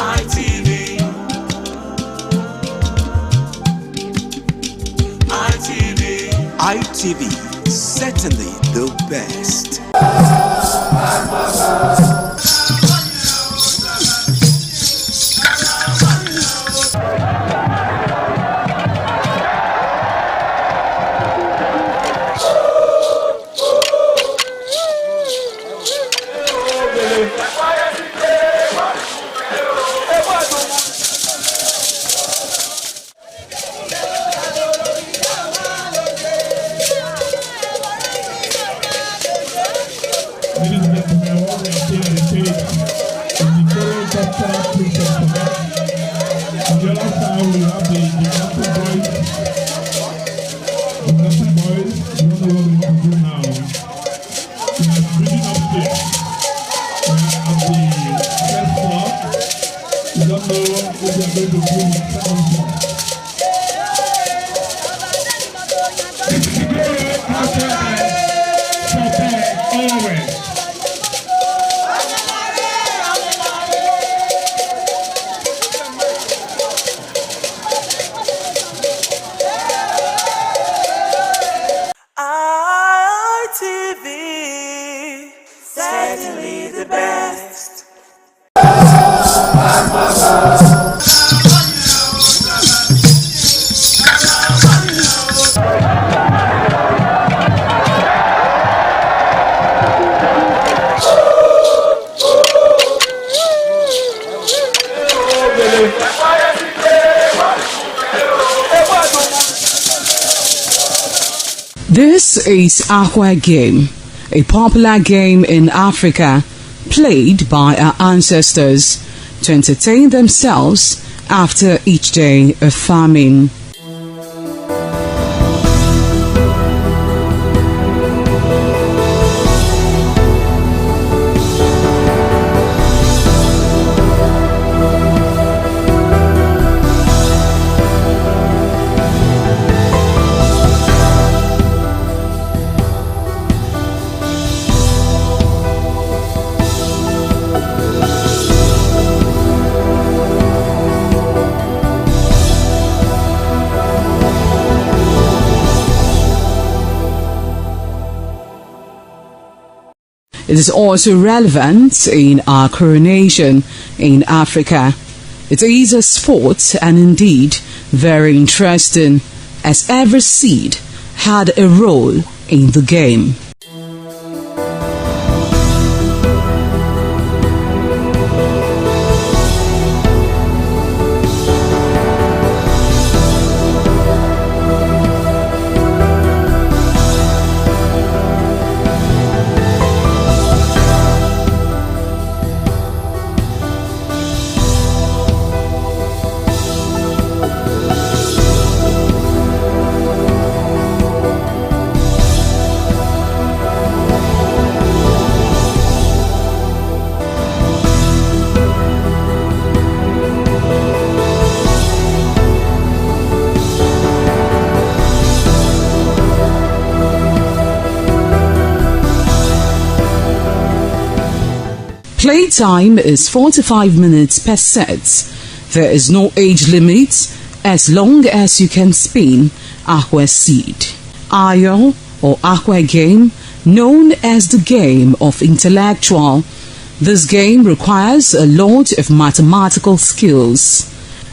ITV, ITV, ITV, certainly the best. Ladies and gentlemen, what we are seeing on the stage is the Toro Doctor Christian Quebec. On the other side, we have the Gymnastic Boys. Gymnastic Boys, you don't know what we want to do now. We are bringing upstairs. We are at the first floor. We don't know what we are going to do with the second floor. ITV, certainly the best. This is Aqua Game, a popular game in Africa played by our ancestors to entertain themselves after each day of farming. It is also relevant in our coronation in Africa. It is a sport and indeed very interesting, as every seed had a role in the game. Playtime is 45 minutes per set. There is no age limit as long as you can spin Aqua seed. Ayo or Aqua Game, known as the game of intellectual. This game requires a lot of mathematical skills.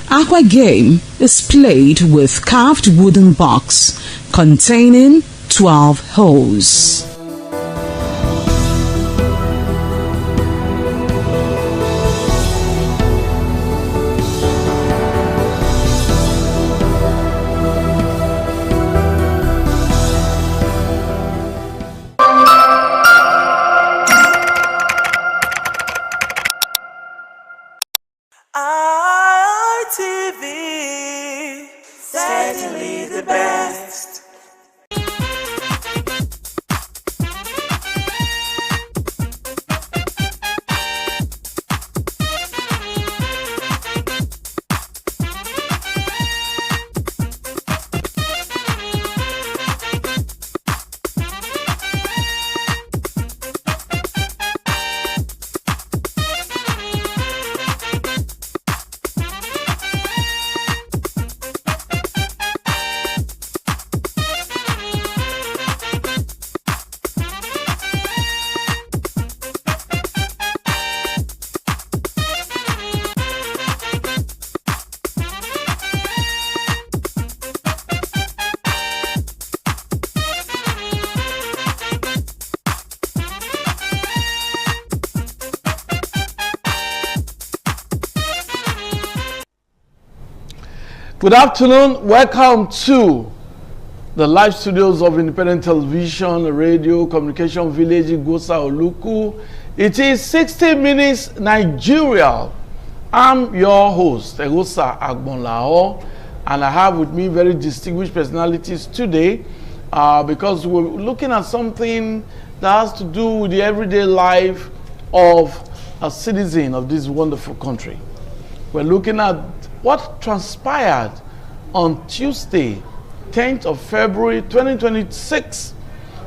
Aqua Game is played with carved wooden box containing 12 holes. ITV, certainly the best. Good afternoon. Welcome to the live studios of Independent Television, Radio, Communication Village, Gosa Oluku. It is 60 Minutes Nigeria. I'm your host, Egosa Agbonlao, and I have with me very distinguished personalities today because we're looking at something that has to do with the everyday life of a citizen of this wonderful country. We're looking at what transpired on Tuesday, 10th of February 2026.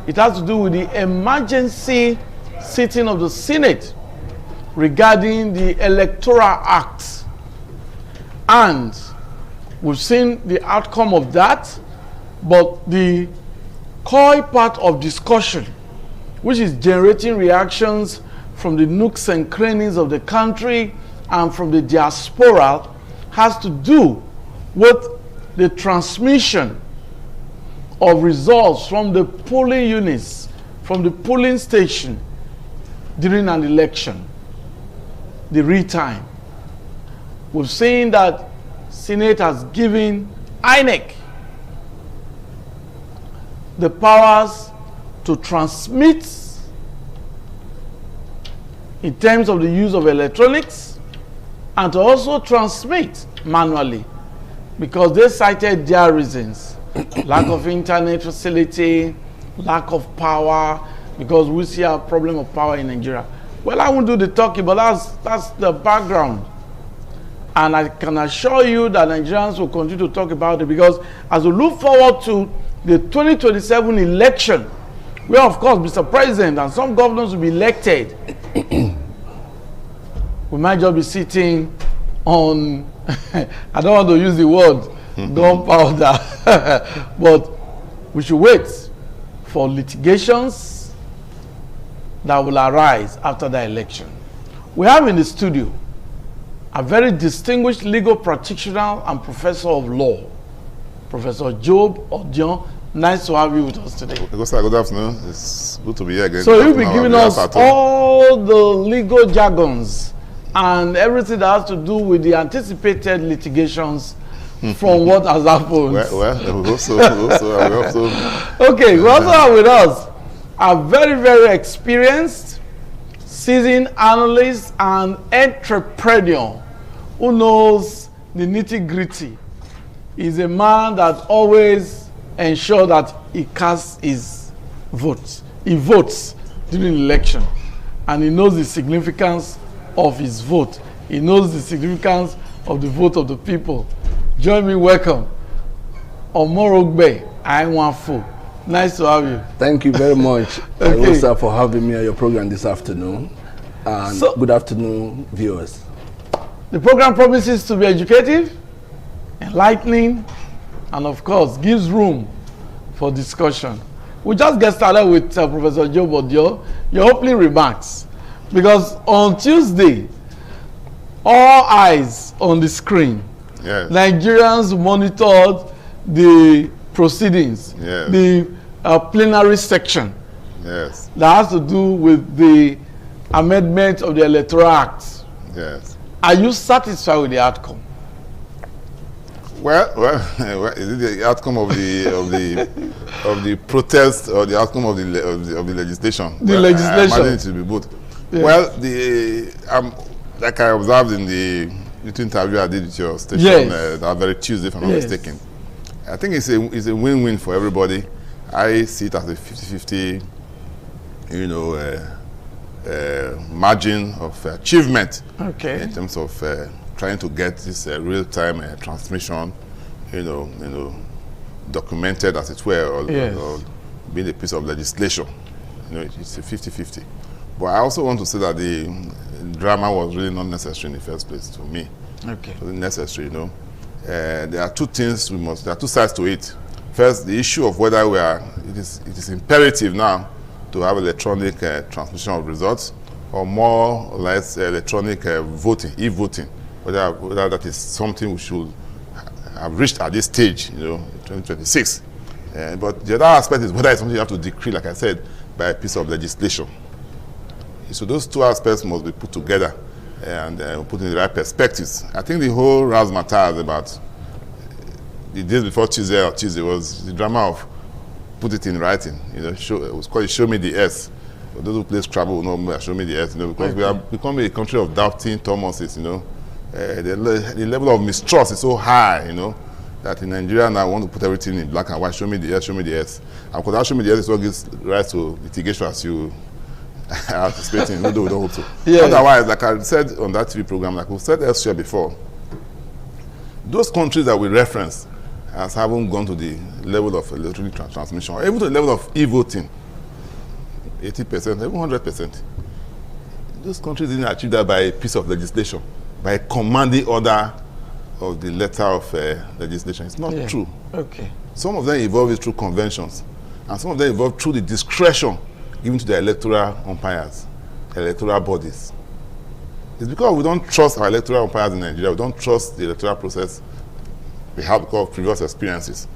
It has to do with the emergency sitting of the Senate regarding the Electoral Act. And we've seen the outcome of that, but the core part of discussion, which is generating reactions from the nooks and crannies of the country and from the diaspora, has to do with the transmission of results from the polling units, from the polling station during an election, the real time. We've seen that Senate has given INEC the powers to transmit in terms of the use of electronics and to also transmit manually, because they cited their reasons: lack of internet facility, lack of power, because we see a problem of power in Nigeria. Well, I won't do the talking, but that's the background. And I can assure you that Nigerians will continue to talk about it, because as we look forward to the 2027 election, where of course Mr. President and some governors will be elected, we might just be sitting on, I don't want to use the word gunpowder, but we should wait for litigations that will arise after the election. We have in the studio a very distinguished legal practitioner and professor of law, Professor Job Odion. Nice to have you with us today. Good afternoon. It's good to be here again. So you'll be giving us all the legal jargons and everything that has to do with the anticipated litigations from what has happened. Well, we also. Okay, we also have with us a very, very experienced, seasoned analyst and entrepreneur who knows the nitty-gritty. He's a man that always ensures that he casts his vote. He votes during the election, and he knows the significance of his vote. He knows the significance of the vote of the people. Join me, welcome Omorogbe Ainwafo. Nice to have you. Thank you very much, Rosa, for having me on your program this afternoon. And good afternoon, viewers. The program promises to be educative, enlightening, and of course gives room for discussion. We'll just get started with Professor Job Odion, your opening remarks. Because on Tuesday, all eyes on the screen, yes. Nigerians monitored the proceedings, yes. the plenary section, yes. that has to do with the amendment of the Electoral Act. Yes. Are you satisfied with the outcome? Well, is it the outcome of the protest or the outcome of the legislation? The legislation. I imagine it will be both. Yeah. Well, like I observed in the little interview I did with your station, yes. That very Tuesday, if I'm not mistaken. I think it's a win-win for everybody. I see it as a 50-50, margin of achievement. Okay. In terms of trying to get this real-time transmission, documented as it were, or being a piece of legislation. It's a 50-50. But I also want to say that the drama was really not necessary in the first place to me. Okay. It wasn't necessary, There are two things there are two sides to it. First, the issue of whether it is imperative now to have electronic transmission of results, or more or less electronic voting, e-voting, whether that is something we should have reached at this stage, 2026. But the other aspect is whether it's something you have to decree, like I said, by a piece of legislation. So those two aspects must be put together and put in the right perspectives. I think the whole razzmatazz about the days before Tuesday was the drama of put it in writing. You know, it was called Show Me the S. For those who play Scrabble will know Show Me the S. You know, because we have become a country of doubting Thomases. You know, the level of mistrust is so high. You know, that in Nigeria now I want to put everything in black and white. Show me the S. Show me the S. And because that Show Me the S is what gives rise to litigation, as you are anticipating. Although we don't hope so. Yeah. Otherwise, like I said on that TV program, like we said elsewhere before, those countries that we reference as haven't gone to the level of electronic transmission, or even to the level of e-voting, 80%, even 100%. Those countries didn't achieve that by a piece of legislation, by a commanding order of the letter of legislation. It's not true. Okay. Some of them evolve through conventions, and some of them evolve through the discretion given to the electoral umpires, electoral bodies. It's because we don't trust our electoral umpires in Nigeria. We don't trust the electoral process we have because of previous experiences.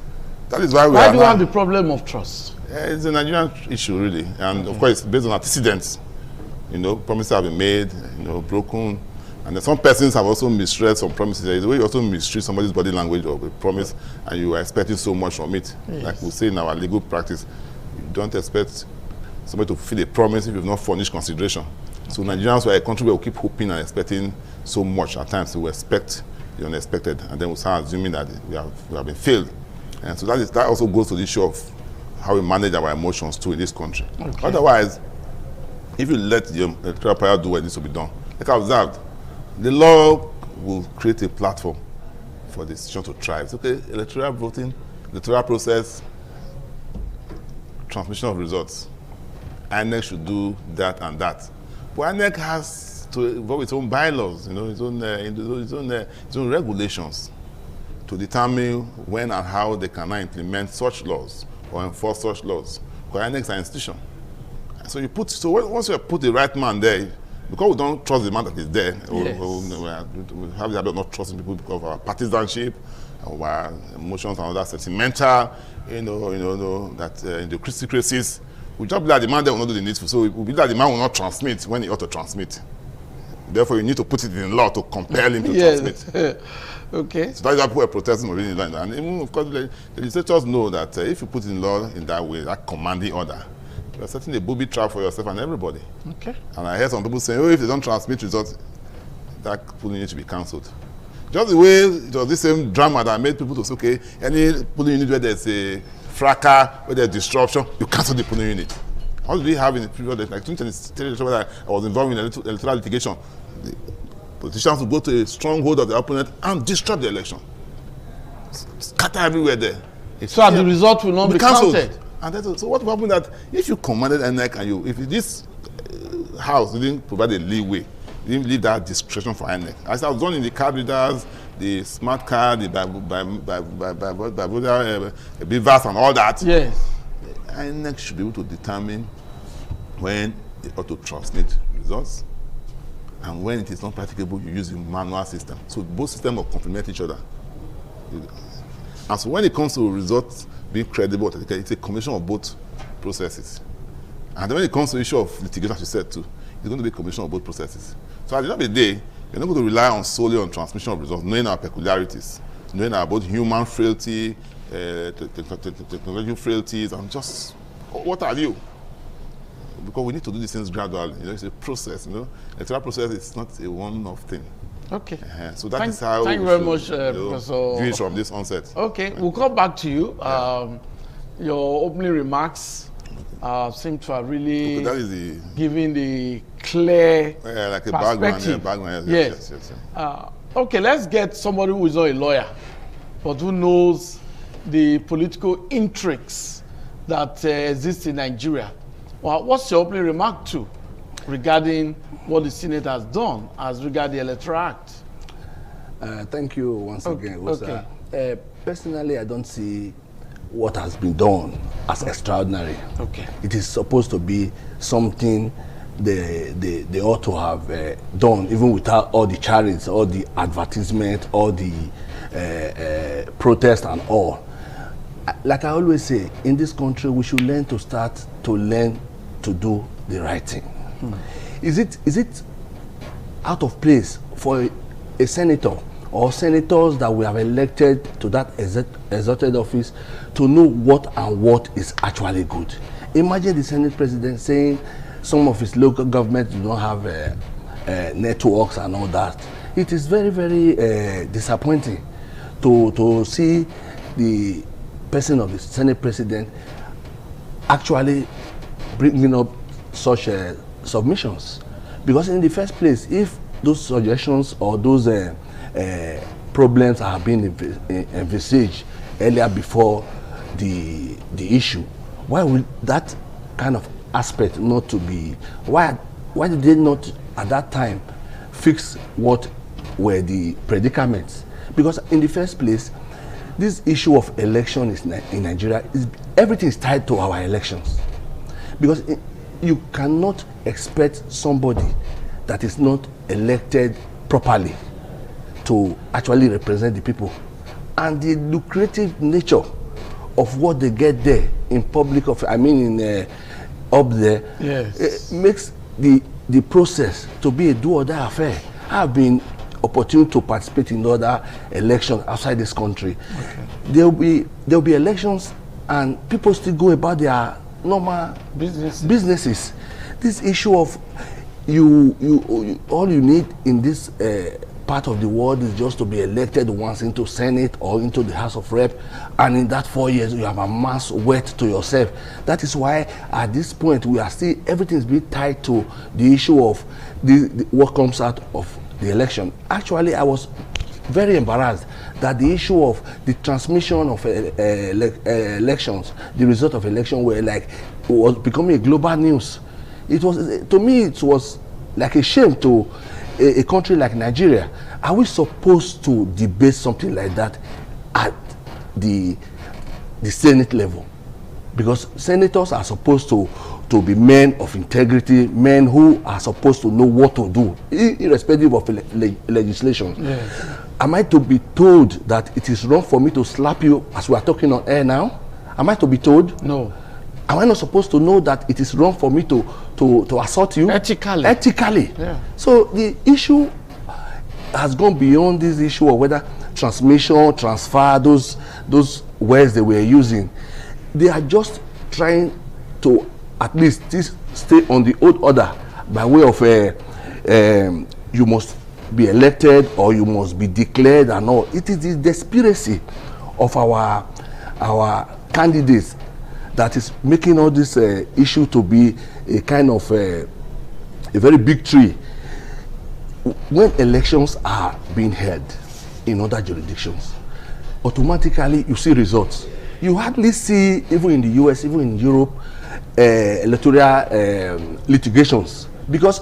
That is why we Why do you have the problem of trust? It's a Nigerian issue, really, and of course, it's based on antecedents. You know, promises have been made, you know, broken, and then some persons have also misread some promises. There is a way you also misread somebody's body language of a promise, and you are expecting so much from it. Yes. Like we say in our legal practice, you don't expect somebody to fulfill a promise if you've not furnished consideration. So Nigerians are a country where we keep hoping and expecting so much. At times, we expect the unexpected, and then we start assuming that we have been failed. And so that also goes to the issue of how we manage our emotions too in this country. Okay. Otherwise, if you let the electoral power do what needs to be done, like I observed, the law will create a platform for the decision to thrive. It's okay, electoral voting, electoral process, transmission of results. INEC should do that and that. But INEC has to involve its own bylaws, you know, its own regulations to determine when and how they can implement such laws or enforce such laws. Because INEC is an institution. So once you put the right man there, because we don't trust the man that is there, yes. we have the habit of not trusting people because of our partisanship, our emotions and other sentimental, that in the secrecies. We just believe that the man there will not do the needful. So we believe that the man will not transmit when he ought to transmit. Therefore, you need to put it in law to compel him to transmit. Okay. So that's why people are protesting already. And even, of course, the legislators know that if you put in law in that way, that commanding order, you're setting a booby trap for yourself and everybody. Okay. And I heard some people saying, if they don't transmit results, that polling unit should be cancelled. Just the way it was this same drama that made people to say, okay, any polling unit where there's a fracas, where there's disruption, you cancel the polling unit. How did we have in the previous election? Like 2010, where I was involved in electoral litigation, the politicians would go to a stronghold of the opponent and disrupt the election. Scatter everywhere there. So the result will not be counted. And so what will happen that if you commanded INEC and if this house didn't provide a leeway, didn't leave that discretion for INEC. As I was done in the card readers, the smart card, the BVAS and all that. Yes. INEC should be able to determine when they ought to transmit results and when it is not practicable, you use the manual system. So both systems will complement each other. And so when it comes to results being credible, it's a combination of both processes. And then when it comes to the issue of litigation, as you said too, it's going to be a combination of both processes. So at the end of the day, we're not going to rely solely on transmission of results, knowing our peculiarities, knowing about human frailty, technological frailties, and just what are you? Because we need to do these things gradually. It's a process. The electoral process is not a one-off thing. Okay. So is how thank you very much, Professor. View it from this onset. Okay, we'll come back to you. Your opening remarks seem to have really given the clear like a perspective. background. Yes. Okay, let's get somebody who is not a lawyer, but who knows the political intrigues that exist in Nigeria. Well, what's your opening remark to regarding what the Senate has done as regards the Electoral Act? Thank you once again. Okay. Personally, I don't see what has been done as extraordinary. Okay. It is supposed to be something they ought to have done, even without all the chariots, all the advertisement, all the protest and all. Like I always say, in this country, we should learn to do the right thing. Is it out of place for a senator or senators that we have elected to that exalted office to know what and what is actually good. Imagine the Senate president saying some of his local governments do not have networks and all that. It is very, very disappointing to see the person of the Senate president actually bringing up such submissions. Because in the first place, if those suggestions or those problems have been envisaged earlier before the issue, why would that kind of aspect not to be, why did they not at that time fix what were the predicaments? Because in the first place, this issue of election in Nigeria, everything is tied to our elections. Because you cannot expect somebody that is not elected properly to actually represent the people. And the lucrative nature of what they get there in public, up there, yes, makes the process to be a do-or-die affair. I've been opportune to participate in other elections outside this country. Okay. There'll be elections and people still go about their normal businesses. This issue of all you need in this part of the world is just to be elected once into Senate or into the House of Rep, and in that 4 years you have amassed wealth to yourself. That is why at this point we are still, everything is being tied to the issue of what comes out of the election. Actually, I was very embarrassed that the issue of the transmission of elections, the result of election, was becoming a global news. It was, to me, it was like a shame to a country like Nigeria. Are we supposed to debate something like that at the Senate level? Because senators are supposed to be men of integrity, men who are supposed to know what to do, irrespective of legislation. Yes. Am I to be told that it is wrong for me to slap you as we are talking on air now? Am I to be told? No. Am I not supposed to know that it is wrong for me to assault you? Ethically. Ethically. Yeah. So the issue has gone beyond this issue of whether transmission, transfer, those words they were using. They are just trying to at least stay on the old order by way of you must be elected or you must be declared and all. It is the desperacy of our candidates that is making all this issue to be a kind of a very big tree. When elections are being held in other jurisdictions, automatically you see results. You hardly see, even in the US, even in Europe, electoral litigations. Because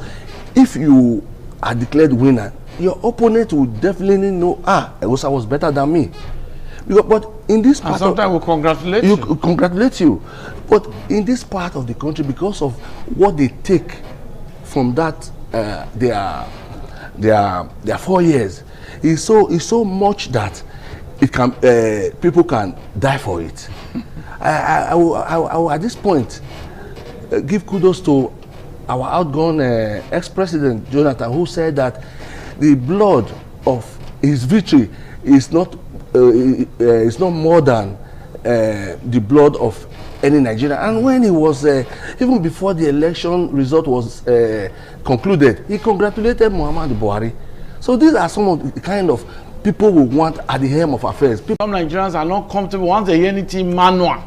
if you are declared winner, your opponent will definitely know, Ewosa was better than me. But in this part, and sometimes will congratulate you. Congratulate you. But in this part of the country, because of what they take from that, their 4 years, is so much that it can people can die for it. I will at this point give kudos to our outgone ex-president Jonathan, who said that the blood of his victory is not more than the blood of any Nigerian. And when he was even before the election result was concluded, he congratulated Muhammadu Buhari. So these are some of the kind of people we want at the helm of affairs. Some Nigerians are not comfortable once they hear anything manual,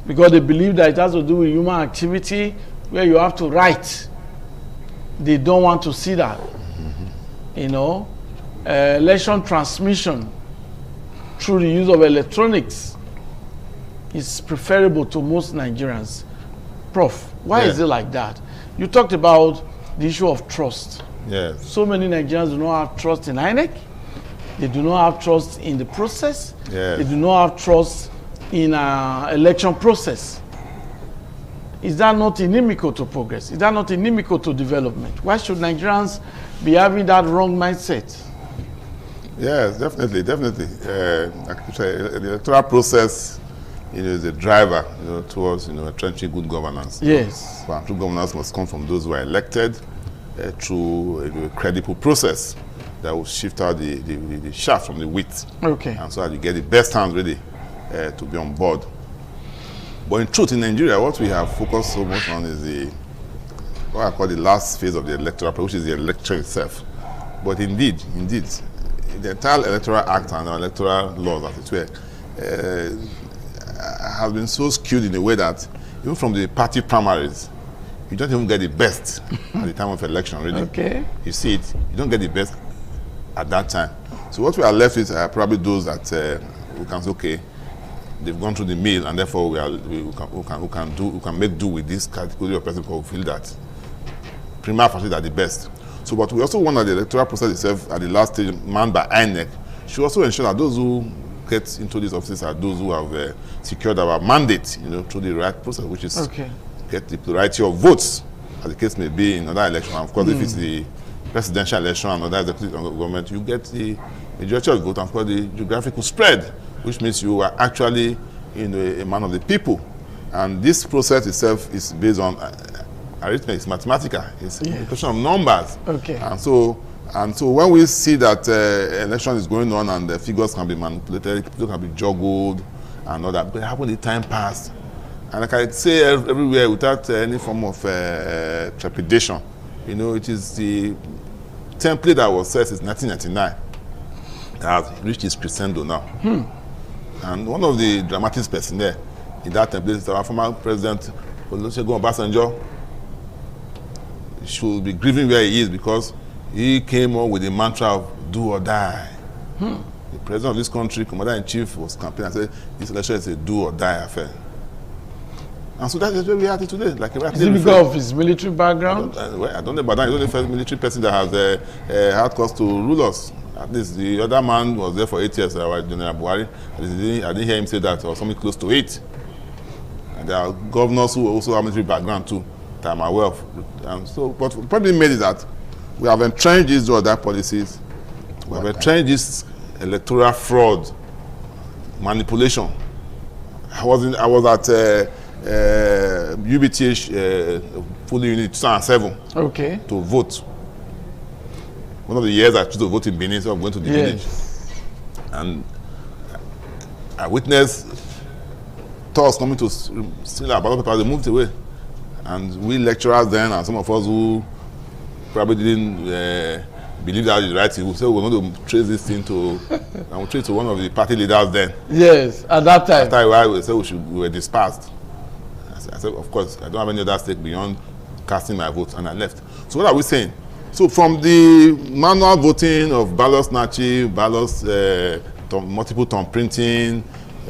because they believe that it has to do with human activity where you have to write. They don't want to see that. You know, election transmission through the use of electronics is preferable to most Nigerians. Prof, why is it like that? You talked about the issue of trust. Yes. So many Nigerians do not have trust in INEC. They do not have trust in the process. Yes. They do not have trust in election process. Is that not inimical to progress? Is that not inimical to development? Why should Nigerians be having that wrong mindset? Yes, definitely. Like you say, the electoral process, is a driver, towards, entrenching good governance. Yes. But true governance must come from those who are elected through a credible process. that will shift out the shaft from the wheat. Okay. And so that you get the best hands ready to be on board. But in truth, in Nigeria, what we have focused so much on is what I call the last phase of the electoral process, which is the election itself. But indeed, the entire electoral act and our electoral laws, as it were, has been so skewed in a way that even from the party primaries, you don't even get the best at the time of election, really. Okay. You see it, you don't get the best at that time. So what we are left with are probably those that we can say, okay, they've gone through the mill, and therefore we can make do with this category of person who feel that prima facie are the best. So, but we also want that the electoral process itself at the last stage, manned by INEC, should also ensure that those who get into these offices are those who have secured our mandate, through the right process, which is get the plurality of votes, as the case may be in other elections. And of course, if it's the presidential election and other executive government, you get the majority of the vote, and of course the geographical spread, which means you are actually a man of the people. And this process itself is based on arithmetic, it's mathematical, it's a question of numbers. Okay. And so when we see that election is going on and the figures can be manipulated, people can be juggled and all that, but it happened, the time passed. And like I say everywhere without any form of trepidation, it is the template that was set since 1999 that has reached its crescendo now. And one of the dramatic person there in that template is our former president, Olusegun Obasanjo. He should be grieving where he is because he came up with the mantra of do or die. The president of this country, Commander-in-Chief, was campaigning and said, this election is a do or die affair. And so that is where we are today. Like, is it because of his military background? I don't know about that. He's only the first military person that has had cause to rule us. At least the other man was there for 8 years, our General Buhari. I didn't hear him say that, or something close to 8. And there are governors who also have military background too, that I'm aware of. And so, but the problem is that we have entrenched these other policies. We have entrenched this electoral fraud, manipulation. I was at UBTH fully unit 2007 to vote. One of the years I chose to vote in Benin, so I'm going to the village. And I witnessed thugs coming to steal our ballot papers. They moved away. And we lecturers then, and some of us who probably didn't believe that was the right thing, we said we're going to trace this thing to, and we'll trace to one of the party leaders then. Yes, at that time. After we said we were dispersed. I said, of course, I don't have any other stake beyond casting my vote, and I left. So what are we saying? So from the manual voting of ballot snatching, ballots, multiple thumb printing,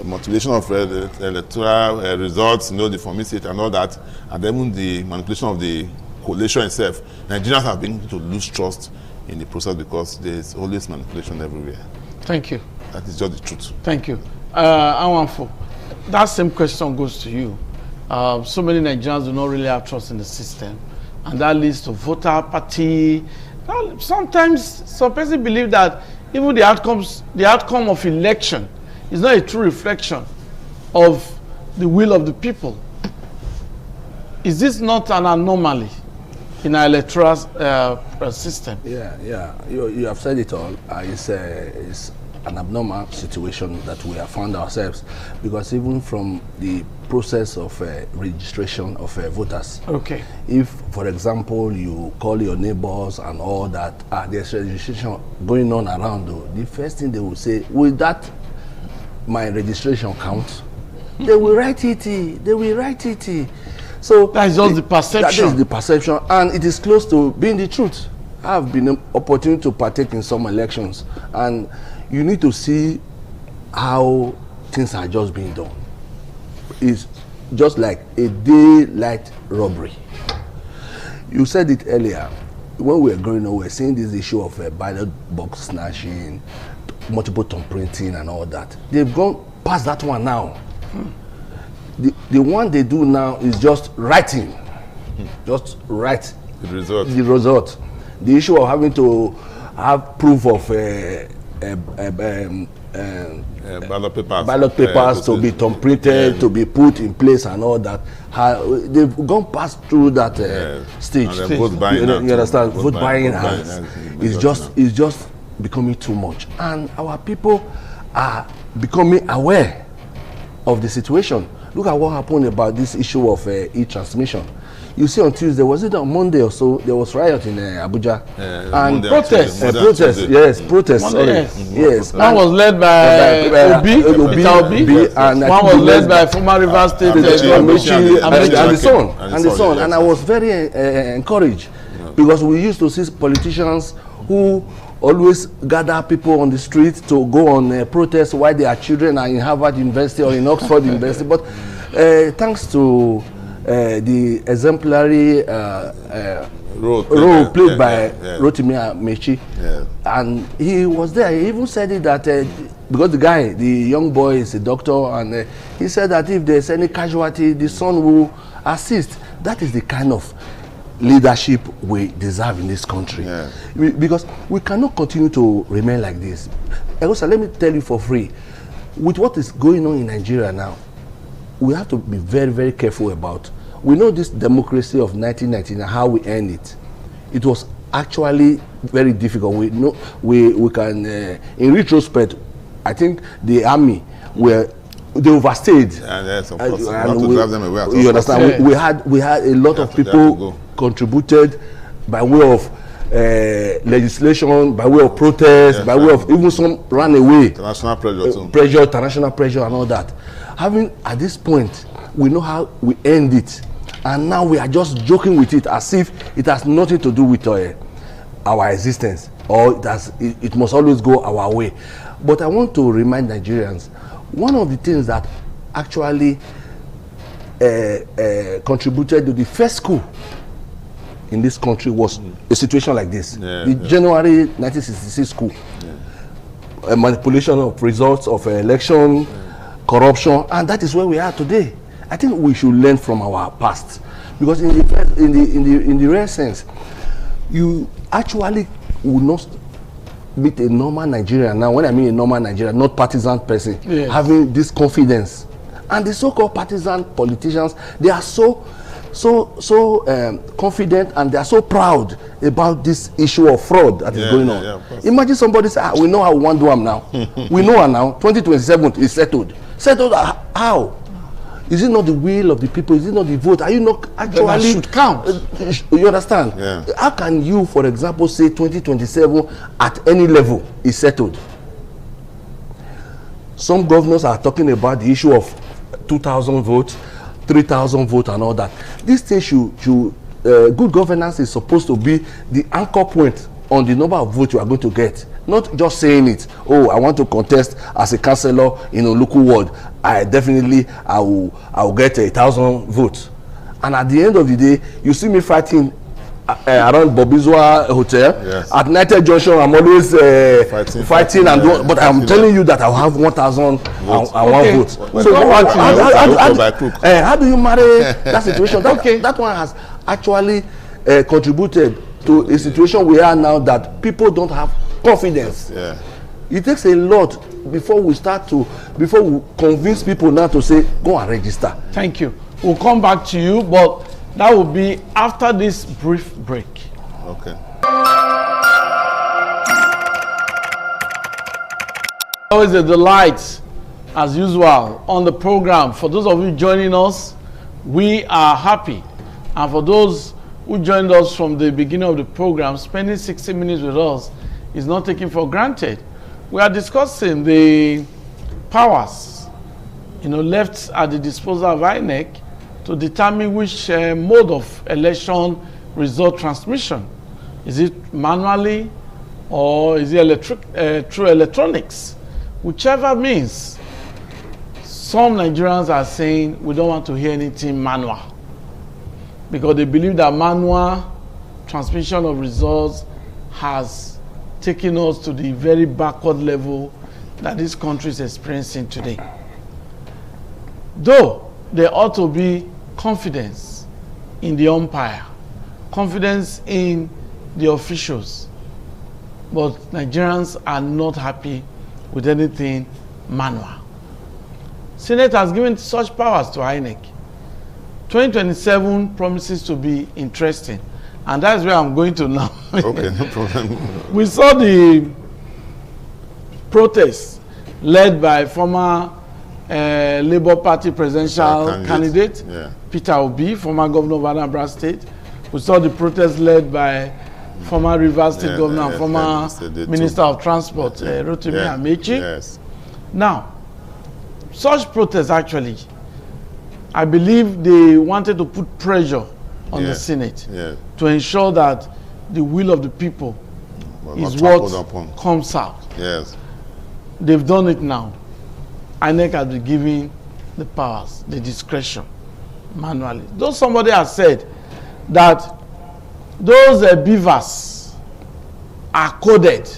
manipulation of electoral results, the forming state and all that, and then the manipulation of the coalition itself, Nigerians have been to lose trust in the process because there's always manipulation everywhere. Thank you. That is just the truth. Thank you. Awanfo, that same question goes to you. So many Nigerians do not really have trust in the system, and that leads to voter apathy. Sometimes some people believe that even the outcome of election is not a true reflection of the will of the people. Is this not an anomaly in our electoral system? Yeah. You have said it all. It's an abnormal situation that we have found ourselves, because even from the process of registration of voters, if, for example, you call your neighbors and all that, there's registration going on around, the first thing they will say, will that my registration count? They will write it. So that's just the perception. That is the perception, and it is close to being the truth. I have been an opportunity to partake in some elections, and you need to see how things are just being done. It's just like a daylight robbery. You said it earlier. When we were growing up, we were seeing this issue of ballot box snatching, multiple thumb printing and all that. They've gone past that one now. The one they do now is just writing. Just write the result. The issue of having to have proof of ballot papers to be thumb printed, to be put in place and all that. They've gone past through that stage. And vote buying, you understand? Vote buying is just becoming too much, and our people are becoming aware of the situation. Look at what happened about this issue of e-transmission. You see, on Tuesday, was it on Monday or so, there was riot in Abuja. And protests. Protests. Yes. One was led by Obi, and one was led by former Rivers State Amechi, and the son. And I was very encouraged, because we used to see politicians who always gather people on the street to go on protests while their children are in Harvard University or in Oxford University. But thanks to the exemplary role played by Rotimi Amechi, and he was there. He even said it that because the young boy is a doctor, and he said that if there's any casualty, the son will assist. That is the kind of leadership we deserve in this country, because we cannot continue to remain like this. Also, let me tell you for free, with what is going on in Nigeria now, we have to be very, very careful about. We know this democracy of 1999, how we earned it. It was actually very difficult. We know we can, in retrospect, I think the army they overstayed. And yes, of course, to drive them away. You understand? We had a lot of people contributed by way of legislation, by way of protest, by way of even some ran away. International pressure too. International pressure and all that. At this point, we know how we end it, and now we are just joking with it as if it has nothing to do with our existence, or it must always go our way. But I want to remind Nigerians, one of the things that actually contributed to the first coup in this country was a situation like this. The January 1966 coup. A manipulation of results of election, corruption, and that is where we are today. I think we should learn from our past, because in the real sense, you actually will not meet a normal Nigerian. Now, when I mean a normal Nigerian, not partisan person, having this confidence. And the so-called partisan politicians, they are so confident, and they are so proud about this issue of fraud that is going on. Imagine somebody say, we know how we want to do them now. We know her now. 2027 is settled. Settled how? Is it not the will of the people? Is it not the vote? Are you not actually... That should count. You understand? How can you, for example, say 2027 at any level is settled? Some governors are talking about the issue of 2,000 votes, 3,000 votes and all that. This thing good governance is supposed to be the anchor point on the number of votes you are going to get. Not just saying it, I want to contest as a councillor in a local ward. I will get 1,000 votes. And at the end of the day, you see me fighting around Bobizwa Hotel. At United Junction, I'm always fighting but I'm telling you that I'll have 1,001 votes. So how do you marry that situation? That one has actually contributed to a situation we are now, that people don't have confidence. It takes a lot before we convince people now to say, go and register. Thank you. We'll come back to you, but that will be after this brief break. Okay. Always a delight, as usual, on the program. For those of you joining us, we are happy. And for those who joined us from the beginning of the program, spending 60 minutes with us is not taken for granted. We are discussing the powers, left at the disposal of INEC to determine which mode of election result transmission. Is it manually, or is it through electronics? Whichever means, some Nigerians are saying we don't want to hear anything manual, because they believe that manual transmission of results has taken us to the very backward level that this country is experiencing today. Though there ought to be confidence in the umpire, confidence in the officials, but Nigerians are not happy with anything manual. Senate has given such powers to INEC. 2027 promises to be interesting, and that's where I'm going to now. Okay, no problem. We saw the protest led by former Labour Party presidential candidate Peter Obi, former governor of Anambra State. We saw the protest led by former Rivers State governor and former Minister of Transport, Rotimi Amechi. Yes. Now, such protests actually, I believe they wanted to put pressure on the Senate to ensure that the will of the people is what comes out. Yes. They've done it now. INEC has been given the powers, the discretion, manually. Though somebody has said that those beavers are coded,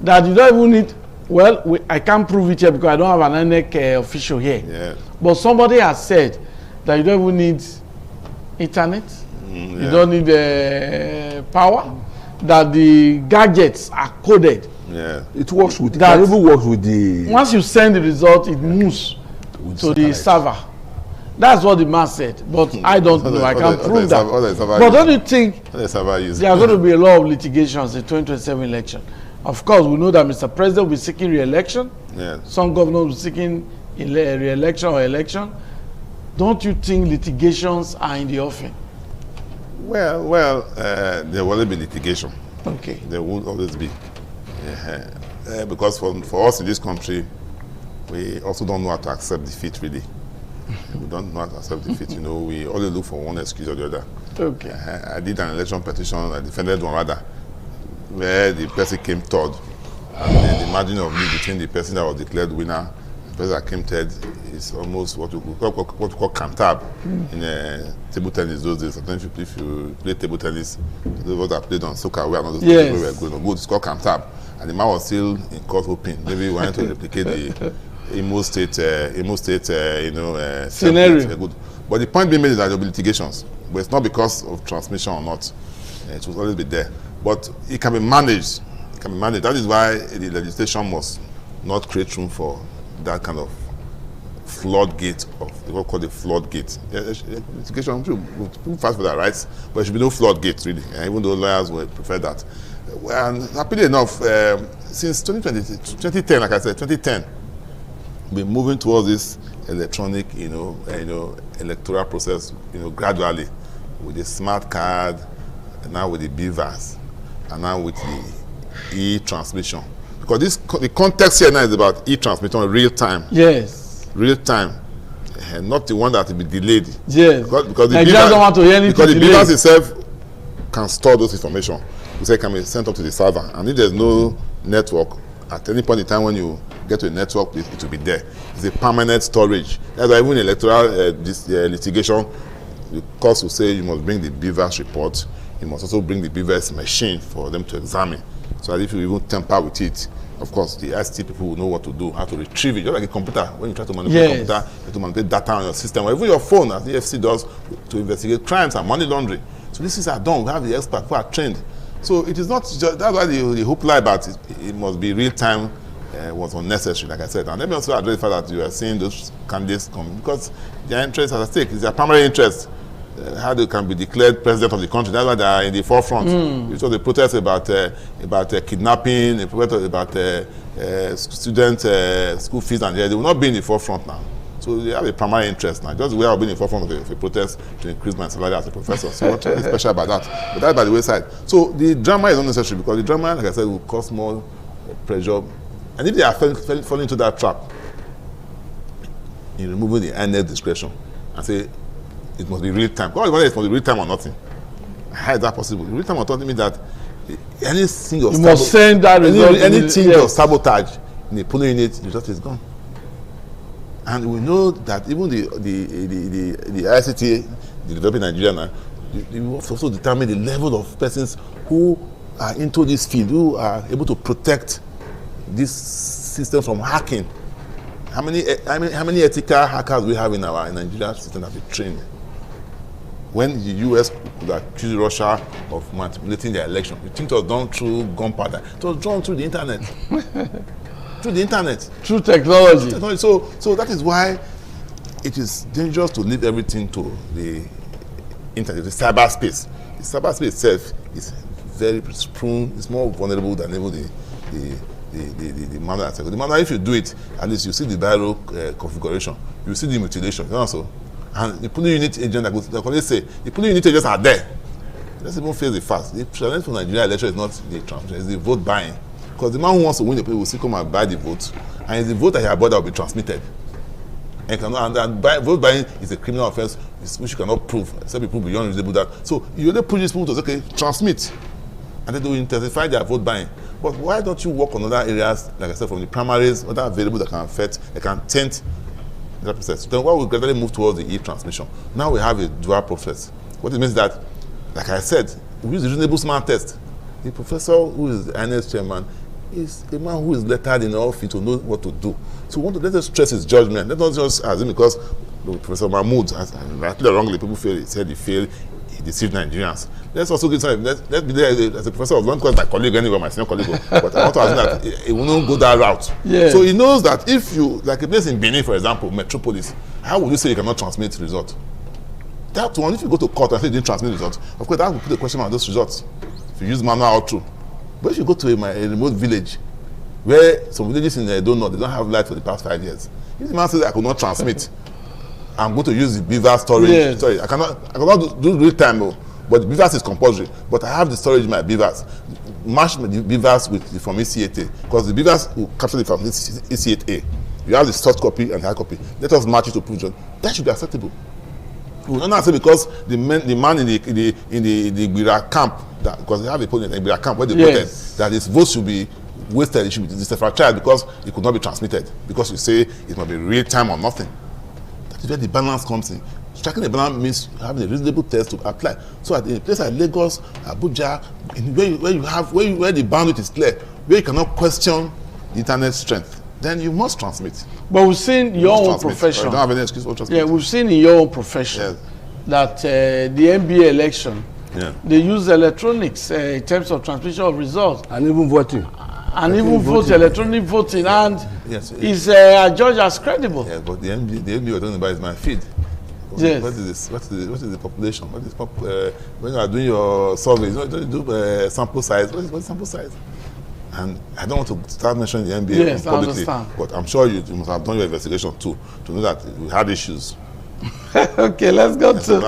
that you don't even need, well, I can't prove it here because I don't have an INEC official here. Yeah. But somebody has said that you don't even need internet, you don't need power, that the gadgets are coded. Yeah. It works with that. It even works with the. Once you send the result, it moves to the server. That's what the man said, but I don't know. I can't prove that. But don't you think there are going to be a lot of litigations in the 2027 election? Of course, we know that Mr. President will be seeking re-election. Yeah. Some governors will be seeking re-election or election. Don't you think litigations are in the offing? Well, there will be litigation. Okay. There will always be. Because for us in this country, we also don't know how to accept defeat, really. We don't know how to accept defeat. You know, we only look for one excuse or the other. Okay. I did an election petition, I defended one rather, where the person came third. And the margin of lead between the person that was declared winner and the person that came third is almost what we call cantab in table tennis those days. Sometimes if you play table tennis, those that played on soccer, we are not those people who were going to go. It's called cantab. And the man was still in court hoping. Maybe we wanted to replicate the Imo State, scenario. But the point being made is that there will be litigations. But it's not because of transmission or not. It will always be there. But it can be managed. It can be managed. That is why the legislation must not create room for that kind of floodgate of what we call the floodgate. Litigation will fight for their rights, but there should be no floodgate really. Even though lawyers would prefer that. And happily enough, since 2010, like I said, 2010, we're moving towards this electronic, electoral process, gradually, with the smart card, and now with the BVAS, and now with the e-transmission. Because the context here now is about e-transmission, real time. Yes. Real time, and not the one that will be delayed. Yes. Because the Nigerians don't want to hear anything. Because the BVAS itself can store those information. We say it can be sent up to the server, and if there's no network, at any point in time when you get to a network, it will be there. It's a permanent storage. That's why even electoral litigation, the court will say you must bring the BVAS report. You must also bring the BVAS machine for them to examine. So that if you even tamper with it, of course, the ICT people will know what to do, how to retrieve it. Just like a computer, when you try to manipulate a computer, you have to manipulate data on your system, or even your phone, as the EFCC does, to investigate crimes and money laundering. So these things are done. We have the experts who are trained. So it is not just, that's why the hope lie about it must be real time was unnecessary, like I said. And let me also address the fact that you are seeing those candidates come because their interest at stake is their primary interest. How they can be declared president of the country. That's why they are in the forefront. We saw the protest about kidnapping, the protest about student school fees, and they will not be in the forefront now. So they have a primary interest now. Just the way I've been in the forefront of a protest to increase my salary as a professor. So what's special about that? But that's by the wayside. So the drama is unnecessary because the drama, like I said, will cause more pressure. And if they are falling into that trap, in removing the INEC discretion and say it must be real time. Because whether it must be real time or nothing. How is that possible? Real time or nothing means that anything of must send that result. Anything of sabotage in the polling unit, the result is gone. And we know that even the ICT, the developing Nigeria now, they must also determine the level of persons who are into this field, who are able to protect this system from hacking. How many ethical hackers we have in our Nigeria system that we trained? When the US could accuse Russia of manipulating their election, you think it was done through gunpowder? It was done through the internet. Through the internet. Through technology. So that is why it is dangerous to leave everything to the internet, the cyberspace. The cyberspace itself is very prone, it's more vulnerable than even the manual aspect. The manual, if you do it, at least you see the biro configuration, you see the mutilation, you know, so. And the polling unit agent, like they say, the polling unit agents are there. Let's even face the fact. The challenge for Nigeria election is not the transmission, it's the vote buying. Because the man who wants to win the place will still come and buy the vote, and it's the vote that he has bought that will be transmitted. Vote buying is a criminal offense which you cannot prove, except you prove beyond reasonable doubt. So you only push these people to say, okay, transmit, and then they will intensify their vote buying. But why don't you work on other areas, like I said, from the primaries, other available that can affect, that can taint that process? Then why we gradually move towards the e-transmission? Now we have a dual process. What it means is that, like I said, we use the reasonable smart test. The professor who is the INEC chairman is a man who is lettered enough to know what to do. So we want to let us stress his judgment. Let us just assume because Professor Mahmoud, rightly or wrongly, people feel he said he failed, he deceived Nigerians. Let's also give time. Let's be there as a professor of law, because my colleague anyway, my senior colleague, but I want to assume that he will not go that route. Yeah. So he knows that if you, like a place in Benin, for example, Metropolis, how would you say you cannot transmit results? That one, if you go to court and say you didn't transmit results, of course that will put a question on those results. If you use manual or true. But if you go to a remote village, where some villages in don't know, they don't have light for the past 5 years. If the man says I could not transmit, I'm going to use the beaver storage. Yes. Sorry, I cannot do real time, but the beavers is compulsory. But I have the storage in my beavers. Match the beavers with the from EC8A, because the beavers will capture the from EC8A. You have the soft copy and the hard copy. Let us match it to prove that should be acceptable. We will not say because the man in the Gbira camp, that, because they have a point in the Gbira camp where they voted, that his vote should be wasted, it should be disenfranchised because it could not be transmitted, because you say it must be real time or nothing. That is where the balance comes in. Striking a balance means having a reasonable test to apply. So at a place like Lagos, Abuja, where the bandwidth is clear, where you cannot question the internet strength, then you must transmit. But we've seen your own profession. Don't have any excuse for transmit. Yeah, we've seen in your own profession that the NBA election, they use electronics in terms of transmission of results. And even voting. And even voting, electronic voting, and is judged as credible. Yes, but the NBA we're talking about is my feed. Yes. What is this? What is the population? What is when you are doing your surveys, you don't do sample size. What is sample size? And I don't want to start mentioning the NBA publicly, but I'm sure you must have done your investigation too to know that we had issues. Okay, let's go to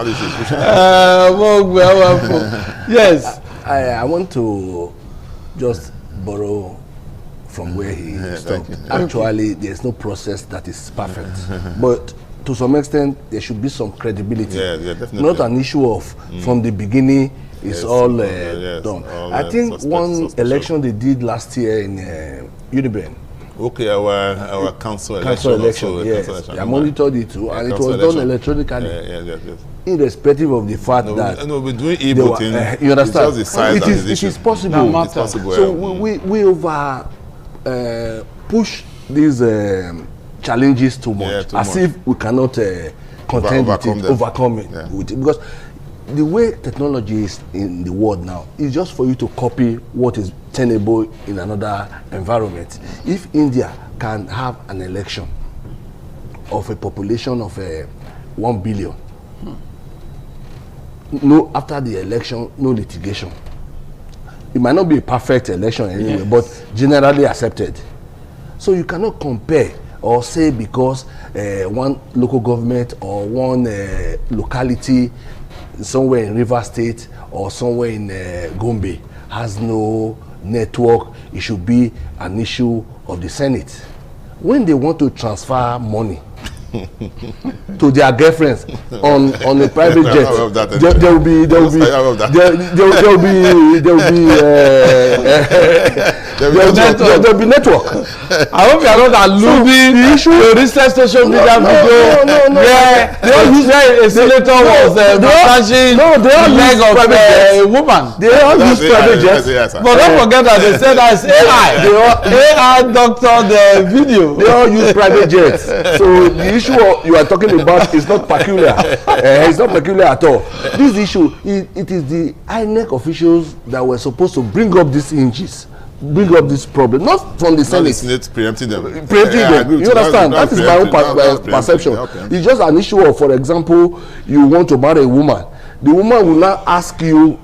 yes. I want to just borrow from where he stopped. Actually, there's no process that is perfect, but to some extent there should be some credibility. Yeah, definitely. Not an issue of from the beginning it's all done. I think one election they did last year in Uniben. Okay, our council election. Yes, I monitored it too, and it was done electronically. Yes. Irrespective of the fact that we're doing e-voting. You understand? It is possible. It's possible. So we over push these challenges too much, as if we cannot overcome it. Because the way technology is in the world now is just for you to copy what is tenable in another environment. If India can have an election of a population of 1 billion, no, after the election, no litigation. It might not be a perfect election anyway, but generally accepted. So you cannot compare or say because one local government or one locality somewhere in Rivers State or somewhere in Gombe has no network, it should be an issue of the Senate. When they want to transfer money to their girlfriends on a private jet, there will be network. I hope you are not alluding to recent social media video where a senator was massaging the leg of a woman. They all use private jets. But don't forget that they said that it's AI doctor the video. They all use private jets. So the issue you are talking about is not peculiar. It's not peculiar at all. This issue, it is the INEC officials that were supposed to bring up these inches, bring up this problem, not from the Senate. Senate preempting them. You understand? That is my own perception. It's just an issue of, for example, you want to marry a woman. The woman will not ask you,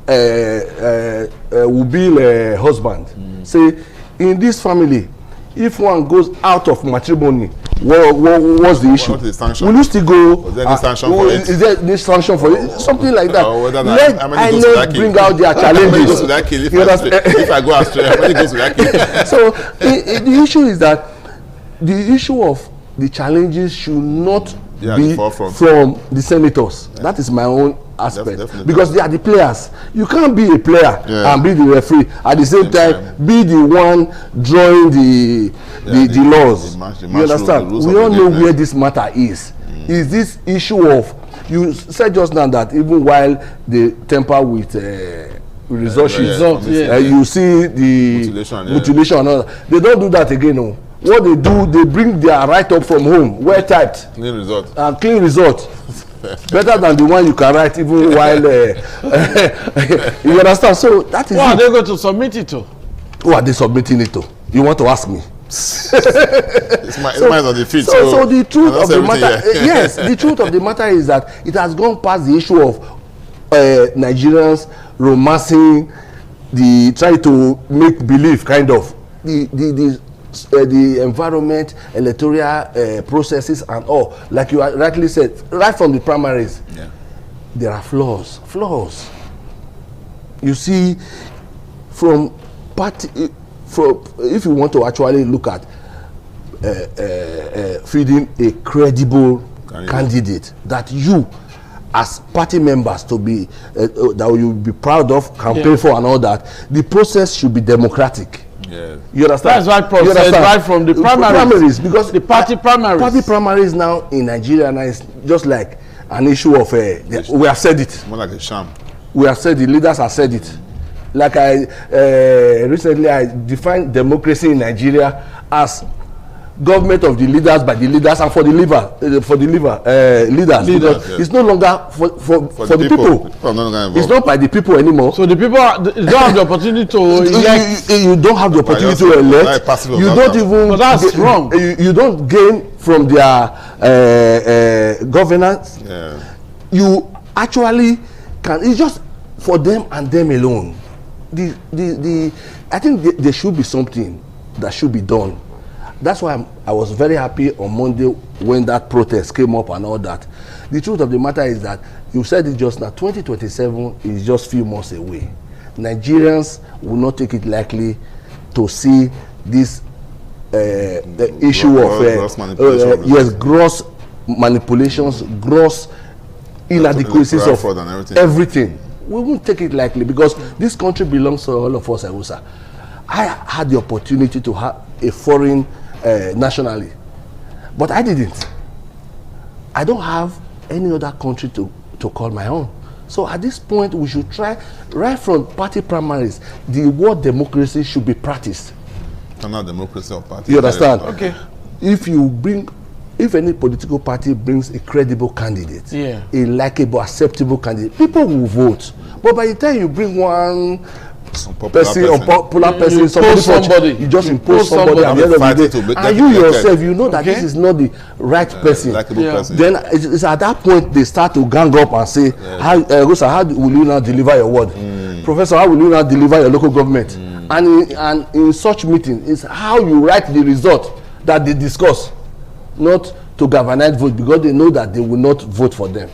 will be a husband. Say, in this family, if one goes out of matrimony, what's the issue? What is the sanction? Will you still go? Was there any sanction for it? Is there any sanction for it? Something like that. Let bring out their challenges. If I go astray, how many goes to that kid? So the issue is that the issue of the challenges should not be from the senators. Yeah. That is my own aspect. Definitely. Because they are the players. You can't be a player and be the referee at the same time. Be the one drawing the laws. You understand? We all know where this matter is. Is this issue of, you said just now that even while they tamper with results, you see the mutilation and all that. They don't do that again. No. What they do, they bring their write-up from home, well typed. Clean result. And clean result. Better than the one you can write even while you understand. So that is. Who are they going to submit it to? Who are they submitting it to? You want to ask me? It's mine on the feet. So the truth of the matter, yes, the truth of the matter is that it has gone past the issue of Nigerians romancing, trying to make believe kind of the environment, electoral processes and all, like you rightly said, right from the primaries, there are flaws. You see, from party, if you want to actually look at feeding a credible candidate that you, as party members, to be that you be proud of, campaign for, and all that, the process should be democratic. Yeah. You understand? That's why process right from the primaries, because the party primaries. Party primaries now in Nigeria now is just like an issue of we have said it. More like a sham. We have said, the leaders have said it. Like recently I defined democracy in Nigeria as government of the leaders, by the leaders, and for the leaders. Because it's no longer for the people. It's not by the people anymore. So the people don't have the opportunity to elect. You don't have the opportunity to elect. You don't even. But that's wrong. You don't gain from their governance. Yeah. You actually can. It's just for them and them alone. I think there should be something that should be done. That's why I was very happy on Monday when that protest came up and all that. The truth of the matter is that, you said it just now, 2027 is just few months away. Nigerians will not take it likely to see this the issue of gross manipulations, gross inadequacies of everything. We won't take it likely, because this country belongs to all of us, Awusa. I had the opportunity to have a foreign nationally, but I didn't. I don't have any other country to call my own. So at this point, we should try, right from party primaries, the word democracy should be practiced. Not democracy of party. You understand? Okay. If any political party brings a credible candidate, a likable, acceptable candidate, people will vote. But by the time you bring one popular person, somebody, you just impose somebody at the end of the day, and you yourself, you know that this is not the right person. Then it's at that point they start to gang up and say, how will you now deliver your word? Professor, how will you now deliver your local government? And in such meeting, it's how you write the result that they discuss, not to galvanize vote, because they know that they will not vote for them.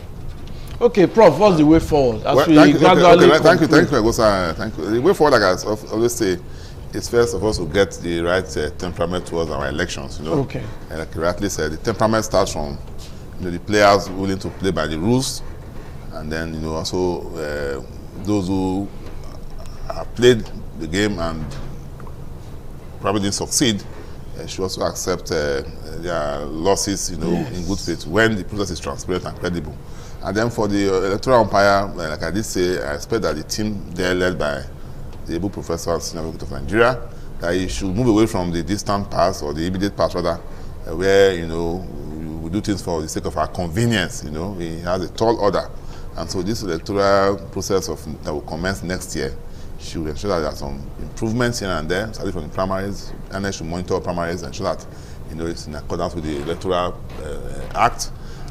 Okay, Prof, what's the way forward? Thank you. The way forward, like I always say, is first of all to get the right temperament towards our elections. Okay. And like you rightly said, the temperament starts from the players willing to play by the rules, and then also those who have played the game and probably didn't succeed should also accept their losses, in good faith, when the process is transparent and credible. And then for the electoral umpire, like I did say, I expect that the team there, led by the able professor and senior advocate of Nigeria, that he should move away from the distant past, or the immediate past rather, where we do things for the sake of our convenience. He has a tall order, and so this electoral process that will commence next year should ensure that there are some improvements here and there, starting from the primaries, and then should monitor primaries and ensure that it's in accordance with the electoral act.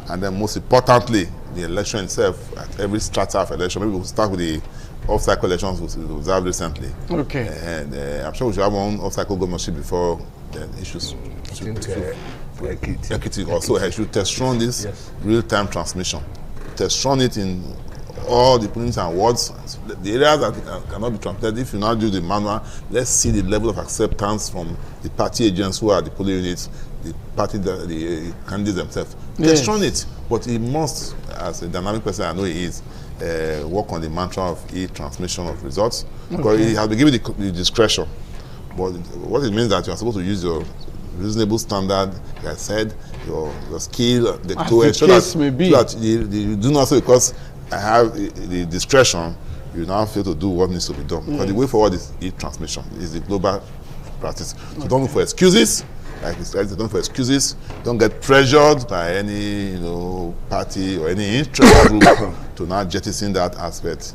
And then most importantly, the election itself, at every strata of election, maybe we'll start with the off-cycle elections was observed recently. Okay. And I'm sure we should have one off-cycle governorship before the issues. Ekiti also should test run this real-time transmission. Test run it in all the pollings and wards. The areas that cannot be transmitted, if you now do the manual, let's see the level of acceptance from the party agents who are the polling units, the the candidates themselves. Test run it, but he must, as a dynamic person I know he is, work on the mantra of e-transmission of results, because he has been given the discretion. But what it means that you are supposed to use your reasonable standard, like I said, your skill, to ensure that you do not say because I have the discretion, you now fail to do what needs to be done. But the way forward is e-transmission, is the global practice. So don't look for excuses. Like he said, don't look for excuses. Don't get pressured by any party or any interest group to now jettison that aspect.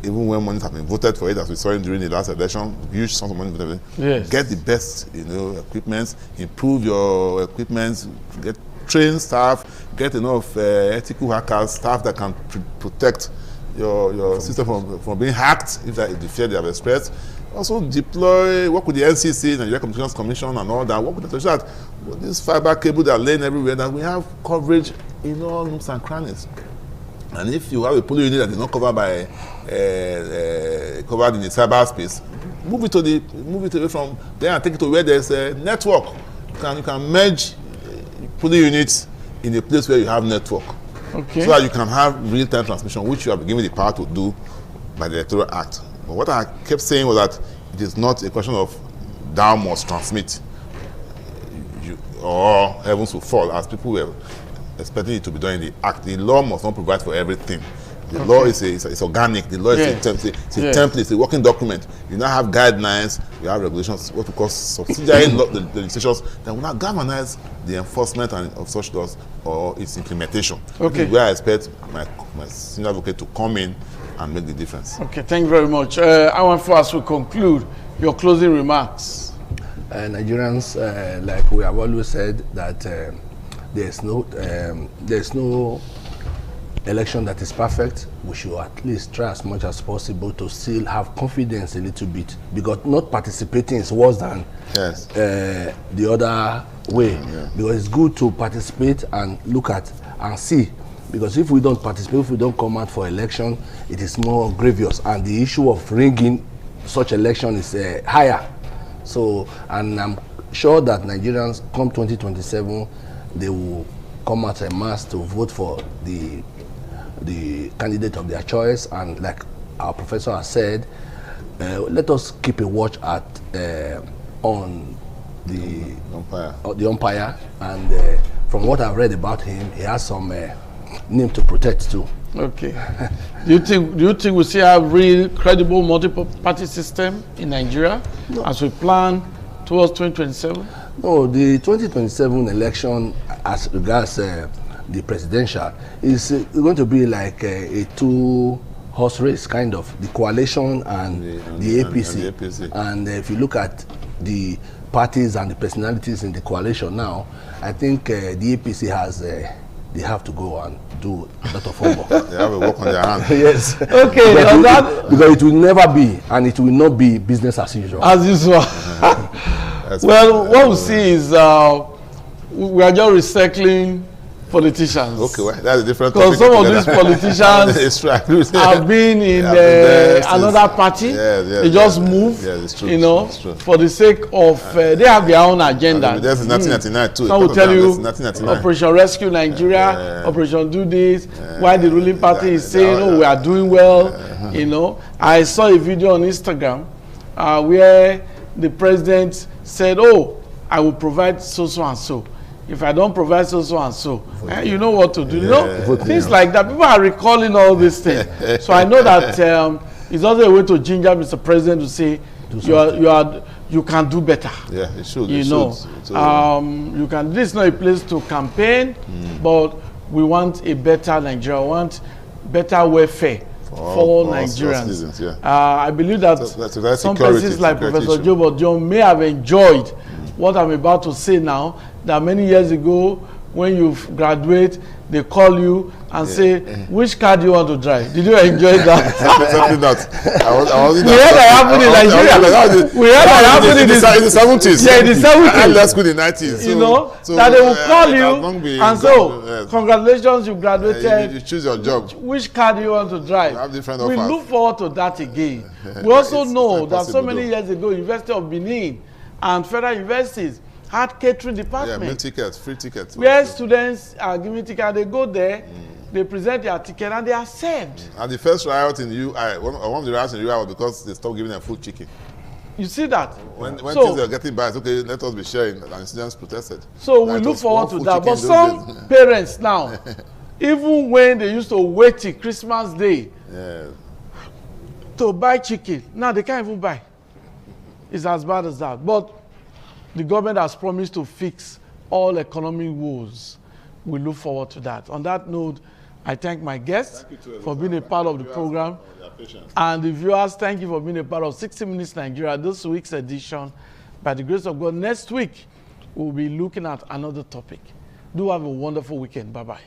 Even when money has been voted for it, as we saw during the last election, huge sums of money voted. Get the best, equipment, improve your equipment, get trained staff, get enough ethical hackers, staff that can protect your system from being hacked if that is the fear they have expressed. Also deploy, work with the NCC, Nigeria Communications Commission and all that, work with them so that this fiber cable that are laying everywhere, that we have coverage in all nooks and crannies. And if you have a polling unit that is not covered by covered in the cyberspace, move it away from there and take it to where there's a network. You can merge polling units in a place where you have network, so that you can have real-time transmission, which you have been given the power to do by the Electoral Act. But what I kept saying was that it is not a question of thou must transmit or heavens will fall, as people were expecting it to be done in the Act. The law must not provide for everything. The law is organic. The law is a template, it's a working document. You now have guidelines, you have regulations, what we call subsidiary legislations that will now galvanize the enforcement of such laws or its implementation. This is where I expect my senior advocate to come in and make the difference. Okay, thank you very much. I want for us to conclude your closing remarks. Nigerians, like we have always said, that there's no election that is perfect. We should at least try as much as possible to still have confidence a little bit, because not participating is worse than the other way. Because it's good to participate and look at and see. Because if we don't participate, if we don't come out for election, it is more grievous, and the issue of rigging such election is higher. So, and I'm sure that Nigerians come 2027, they will come out en masse to vote for the candidate of their choice. And like our professor has said, let us keep a watch on the umpire. And from what I've read about him, he has some name to protect too. Okay. Do you think we still have real credible multiple party system in Nigeria as we plan towards 2027? No, the 2027 election, as regards the presidential, is going to be like a two-horse race, kind of, the coalition and the APC. And if you look at the parties and the personalities in the coalition now, I think the APC has they have to go and do a lot of homework. They have a work on their hands. Yes. Okay. Because it will never be, and it will not be business as usual. As usual. Well, what we see is we are just recycling politicians. Okay, well, that's a different topic. Because some of these politicians have been in another party. They just move, for the sake of, they have their own agenda. That's 1999 too. Some will tell you, Operation Rescue Nigeria, Operation Do This, why the ruling party is saying, oh, we are doing well, I saw a video on Instagram where the president said, oh, I will provide so and so. If I don't provide so and so, you know what to do. Things like that. People are recalling all these things. So I know that it's also a way to ginger Mr. President to say you can do better. Yeah, it should. You can. This is not a place to campaign, but we want a better Nigeria. We want better welfare for Nigerians. I believe that some persons like Professor Joe John may have enjoyed what I'm about to say now, that many years ago when you graduate, they call you and say, which car do you want to drive? Did you enjoy that? Certainly not. We had that happen in Nigeria. We had that happen in the 70s. Yeah, in the 70s. I left school in the 90s. So, you know, that they will call you and so, congratulations, you graduated. You choose your job. Which car do you want to drive? You have different we offers. look forward to that again. We also know that so many years ago, University of Benin and federal universities had catering department. Yeah, meal tickets, free tickets. Where students are given tickets, they go there, they present their ticket and they are served. And the first riot in the UI, one of the riots in the UI was because they stopped giving them full chicken. You see that? When things were getting bad, okay, let us be sharing, and students protested. So we look forward to that. But some parents now, even when they used to wait till Christmas Day to buy chicken, now they can't even buy. It's as bad as that. But the government has promised to fix all economic woes. We look forward to that. On that note, I thank my guests for being a part of the program. And the viewers, thank you for being a part of 60 Minutes Nigeria, this week's edition. By the grace of God, next week, we'll be looking at another topic. Do have a wonderful weekend. Bye-bye.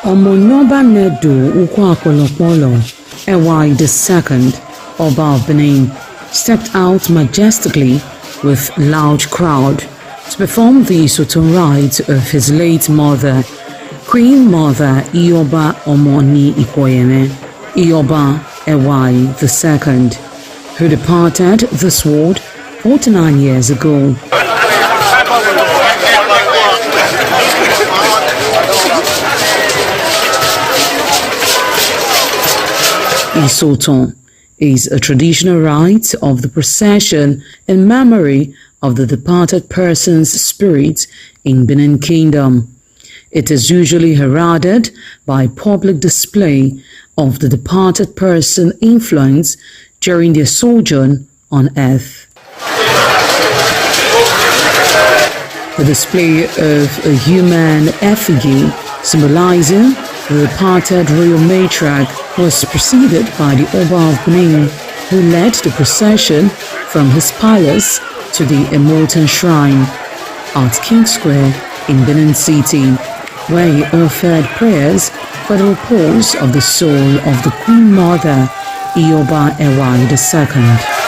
Omonoba Nedu Ukwakolopolo, Ewai II, Oba of Benin, stepped out majestically with loud crowd to perform the Sotun rites of his late mother, Queen Mother Ioba Omoni Ikoyeme, Ioba Ewai II, who departed this world 49 years ago. Isoton is a traditional rite of the procession in memory of the departed person's spirit in Benin Kingdom. It is usually heralded by public display of the departed person's influence during their sojourn on earth. The display of a human effigy symbolizing the departed royal matriarch was preceded by the Oba of Benin, who led the procession from his palace to the Immortal Shrine at King Square in Benin City, where he offered prayers for the repose of the soul of the Queen Mother, Ioba Ewai II.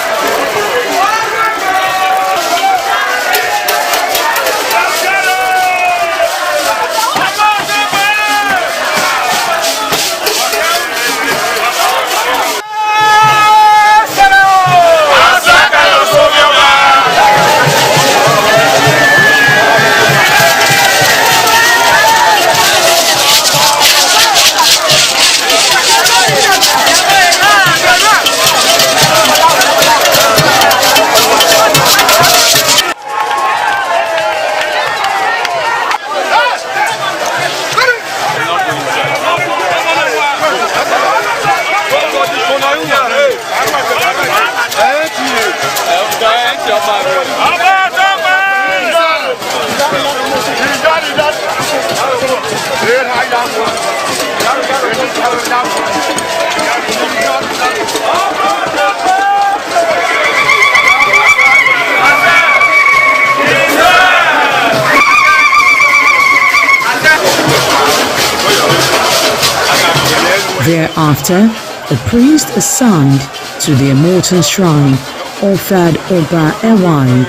Thereafter, the priest assigned to the Immortal Shrine offered Oba Ewai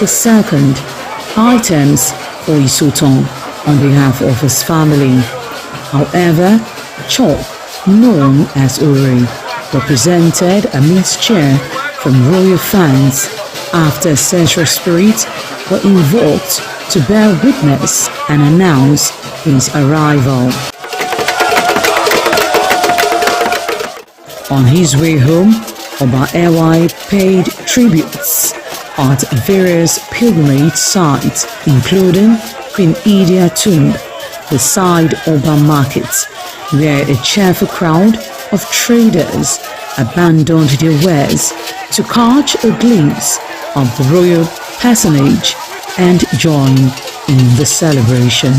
II items for Isoton on behalf of his family. However, chalk, known as Uri, represented a mixture from royal fans after ancestral spirits were invoked to bear witness and announce his arrival. On his way home, Oba Ewai paid tributes at various pilgrimage sites, including Queen Idia Tomb, beside Oba Market, where a cheerful crowd of traders abandoned their wares to catch a glimpse of the royal personage and join in the celebration.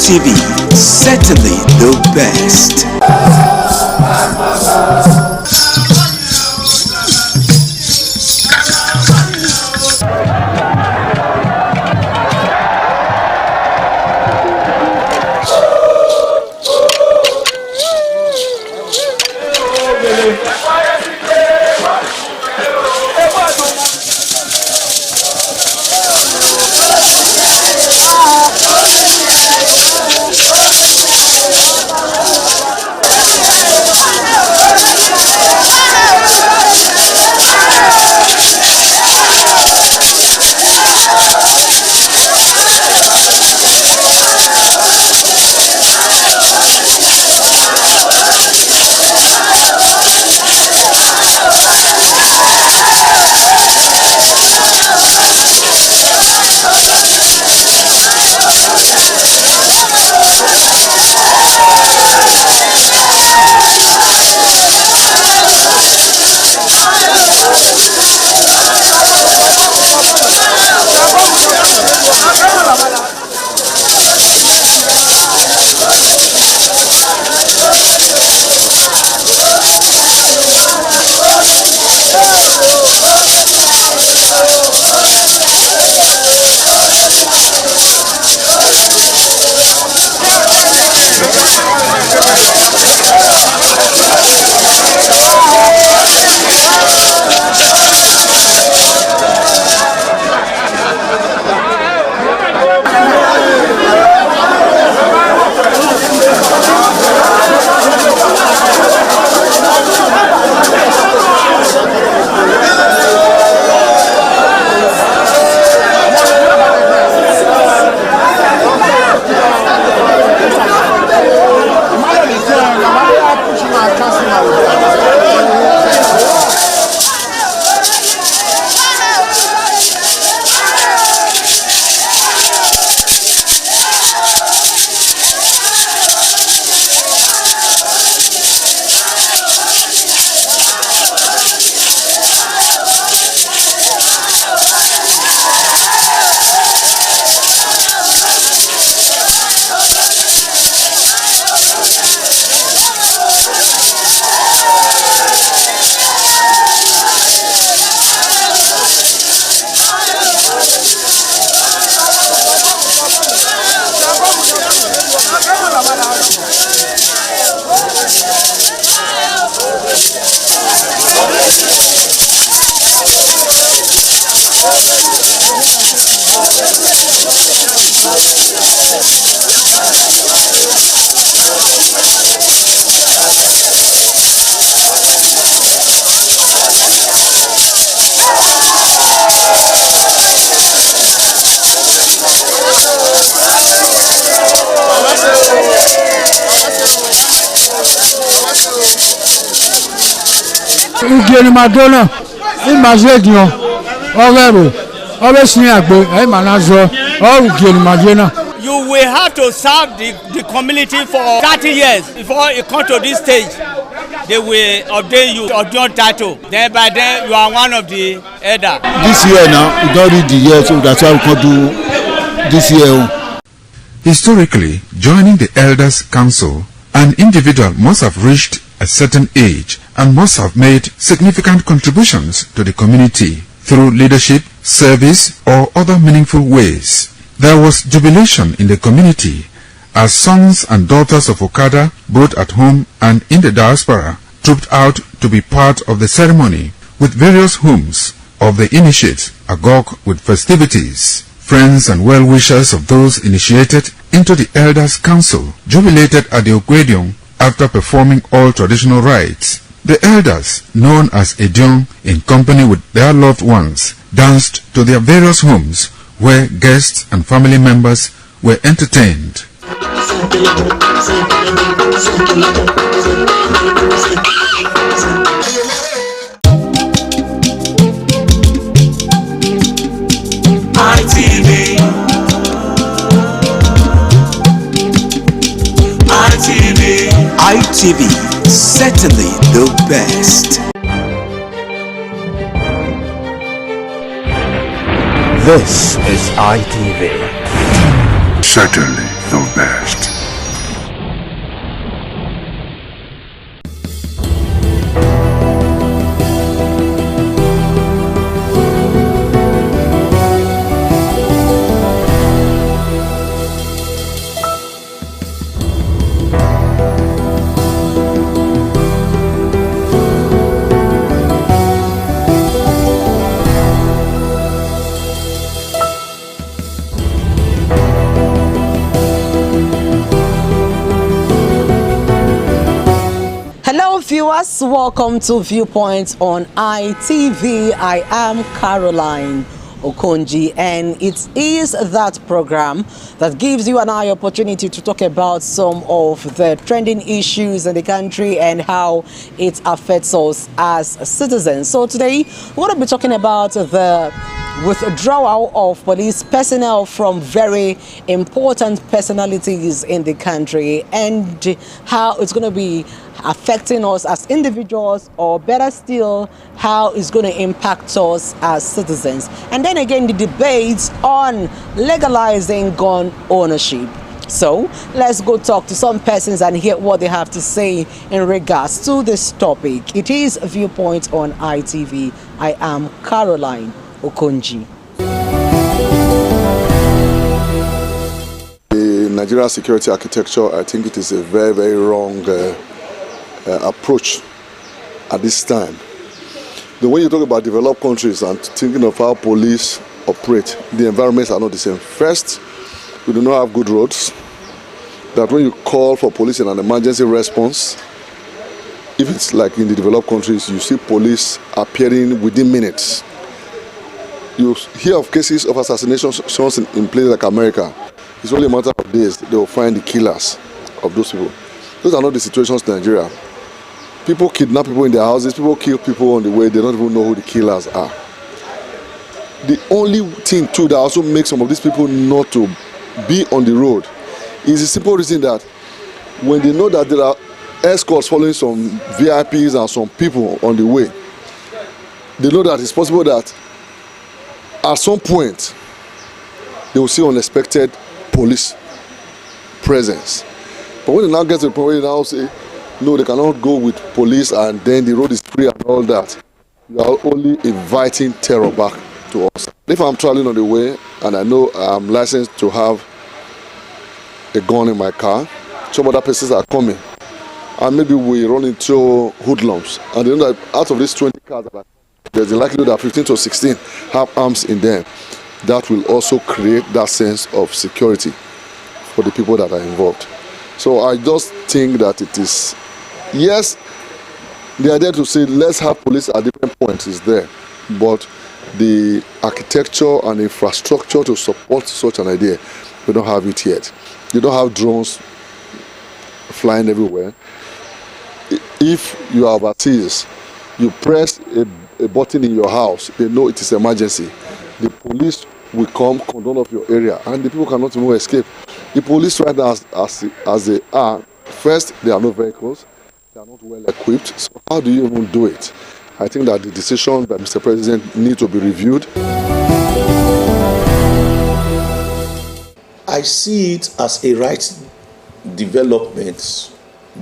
ITV, certainly the best. Ugieni Madonna, imagine Overo, always near Manazo, or Ugieni Madonna. You will have to serve the community for 30 years before you come to this stage. They will ordain you or your title. Then by then you are one of the elder. This year now, we don't read the year, so that's why we can do this year. Historically, joining the Elders Council, an individual must have reached a certain age and must have made significant contributions to the community through leadership, service, or other meaningful ways. There was jubilation in the community as sons and daughters of Okada, both at home and in the diaspora, trooped out to be part of the ceremony with various homes of the initiates agog with festivities. Friends and well-wishers of those initiated into the Elders Council jubilated at the Ogwedion after performing all traditional rites. The elders, known as Edion, in company with their loved ones, danced to their various homes where guests and family members were entertained. ITV, certainly the best. This is ITV. Certainly the best. Viewers, welcome to Viewpoints on ITV. I am Caroline Okonji, and it is that program that gives you and I opportunity to talk about some of the trending issues in the country and how it affects us as citizens. So today we're going to be talking about the withdrawal of police personnel from very important personalities in the country and how it's going to be affecting us as individuals, or better still, how it's going to impact us as citizens. And then again, the debates on legalizing gun ownership. So let's go talk to some persons and hear what they have to say in regards to this topic. It is Viewpoint on ITV. I am Caroline Okonji. The Nigeria security architecture, I think it is a very, very wrong approach at this time. The way you talk about developed countries and thinking of how police operate, the environments are not the same. First, we do not have good roads. That when you call for police in an emergency response, if it's like in the developed countries, you see police appearing within minutes. You hear of cases of assassinations in places like America. It's only a matter of days they will find the killers of those people. Those are not the situations in Nigeria. People kidnap people in their houses, people kill people on the way, they don't even know who the killers are. The only thing too that also makes some of these people not to be on the road is the simple reason that when they know that there are escorts following some VIPs and some people on the way, they know that it's possible that at some point they will see unexpected police presence. But when they now get to the point where they now say, no, they cannot go with police and then the road is free and all that, you are only inviting terror back to us. If I'm traveling on the way and I know I'm licensed to have a gun in my car, some other persons are coming, and maybe we run into hoodlums, and they know that out of these 20 cars, there's a likelihood that 15 to 16 have arms in them. That will also create that sense of security for the people that are involved. So I just think that it is, yes, the idea to say let's have police at different points is there, but the architecture and infrastructure to support such an idea, we don't have it yet. You don't have drones flying everywhere. If you are overseas, you press a button in your house, they know it is emergency. The police will come, condone off your area, and the people cannot even escape. The police right now, as they are, first, there are no vehicles, they are not well equipped, so how do you even do it? I think that the decision by Mr. President need to be reviewed. I see it as a right development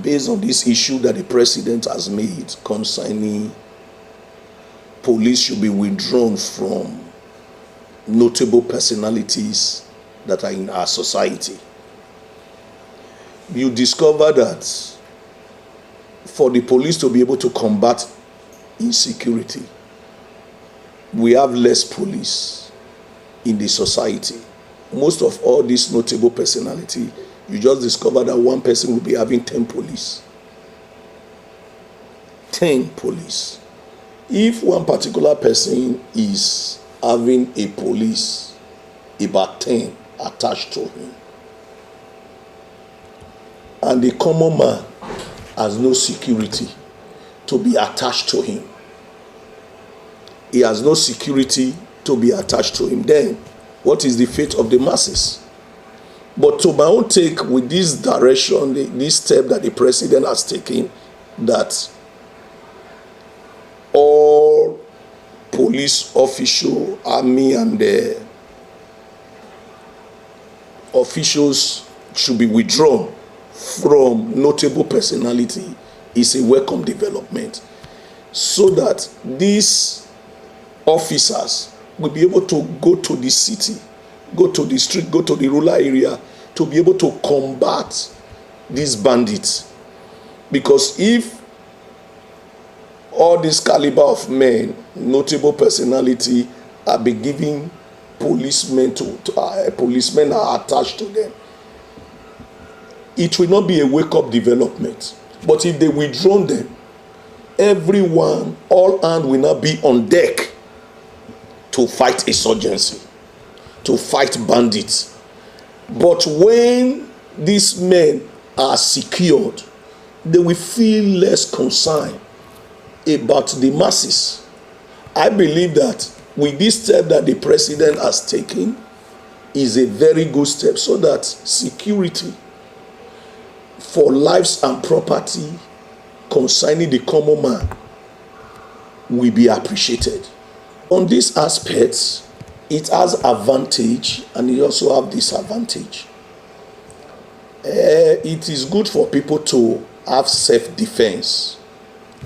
based on this issue that the president has made concerning police should be withdrawn from notable personalities that are in our society. You discover that for the police to be able to combat insecurity, we have less police in the society. Most of all these notable personality, you just discover that one person will be having 10 police. 10 police. If one particular person is having a police, about 10 attached to him, and the common man has no security to be attached to him, he has no security to be attached to him, then what is the fate of the masses? But to my own take, with this direction, this step that the president has taken, that all police officials, army and the officials should be withdrawn from notable personality, is a welcome development, so that these officers will be able to go to the city, go to the street, go to the rural area to be able to combat these bandits. Because if all this caliber of men, notable personality, are be giving policemen policemen are attached to them, it will not be a wake-up development. But if they withdraw them, everyone, all hands will not be on deck to fight insurgency, to fight bandits. But when these men are secured, they will feel less concerned about the masses. I believe that with this step that the president has taken is a very good step, so that security for lives and property concerning the common man will be appreciated. On these aspects, it has advantage and it also have disadvantage. It is good for people to have self-defense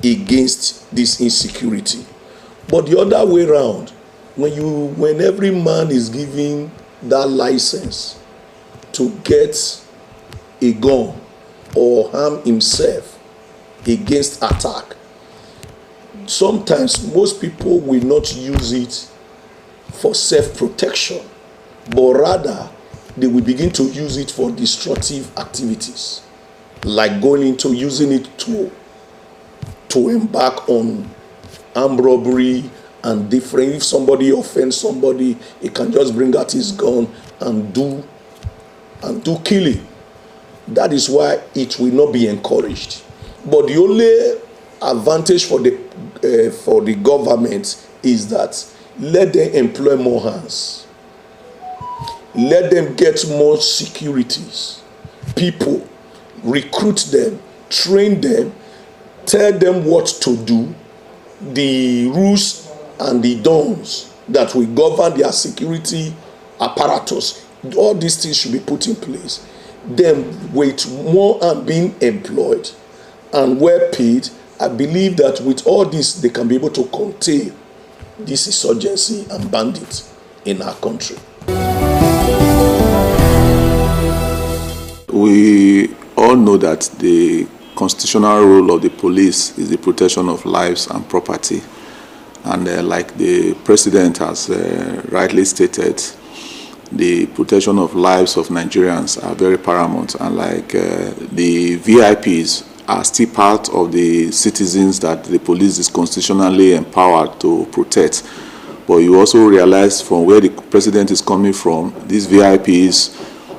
against this insecurity. But the other way around, when every man is given that license to get a gun or harm himself against attack, sometimes most people will not use it for self-protection, but rather they will begin to use it for destructive activities, like going into using it to embark on armed robbery and different. If somebody offends somebody, he can just bring out his gun and do killing. That is why it will not be encouraged. But the only advantage for the government is that let them employ more hands. Let them get more securities. People, recruit them, train them, tell them what to do, the rules and the dons that will govern their security apparatus. All these things should be put in place. Then with more and being employed and well paid, I believe that with all this, they can be able to contain this insurgency and bandits in our country. We all know that the constitutional role of the police is the protection of lives and property. And like the president has rightly stated, the protection of lives of Nigerians are very paramount. And like the VIPs are still part of the citizens that the police is constitutionally empowered to protect. But you also realize from where the president is coming from, these VIPs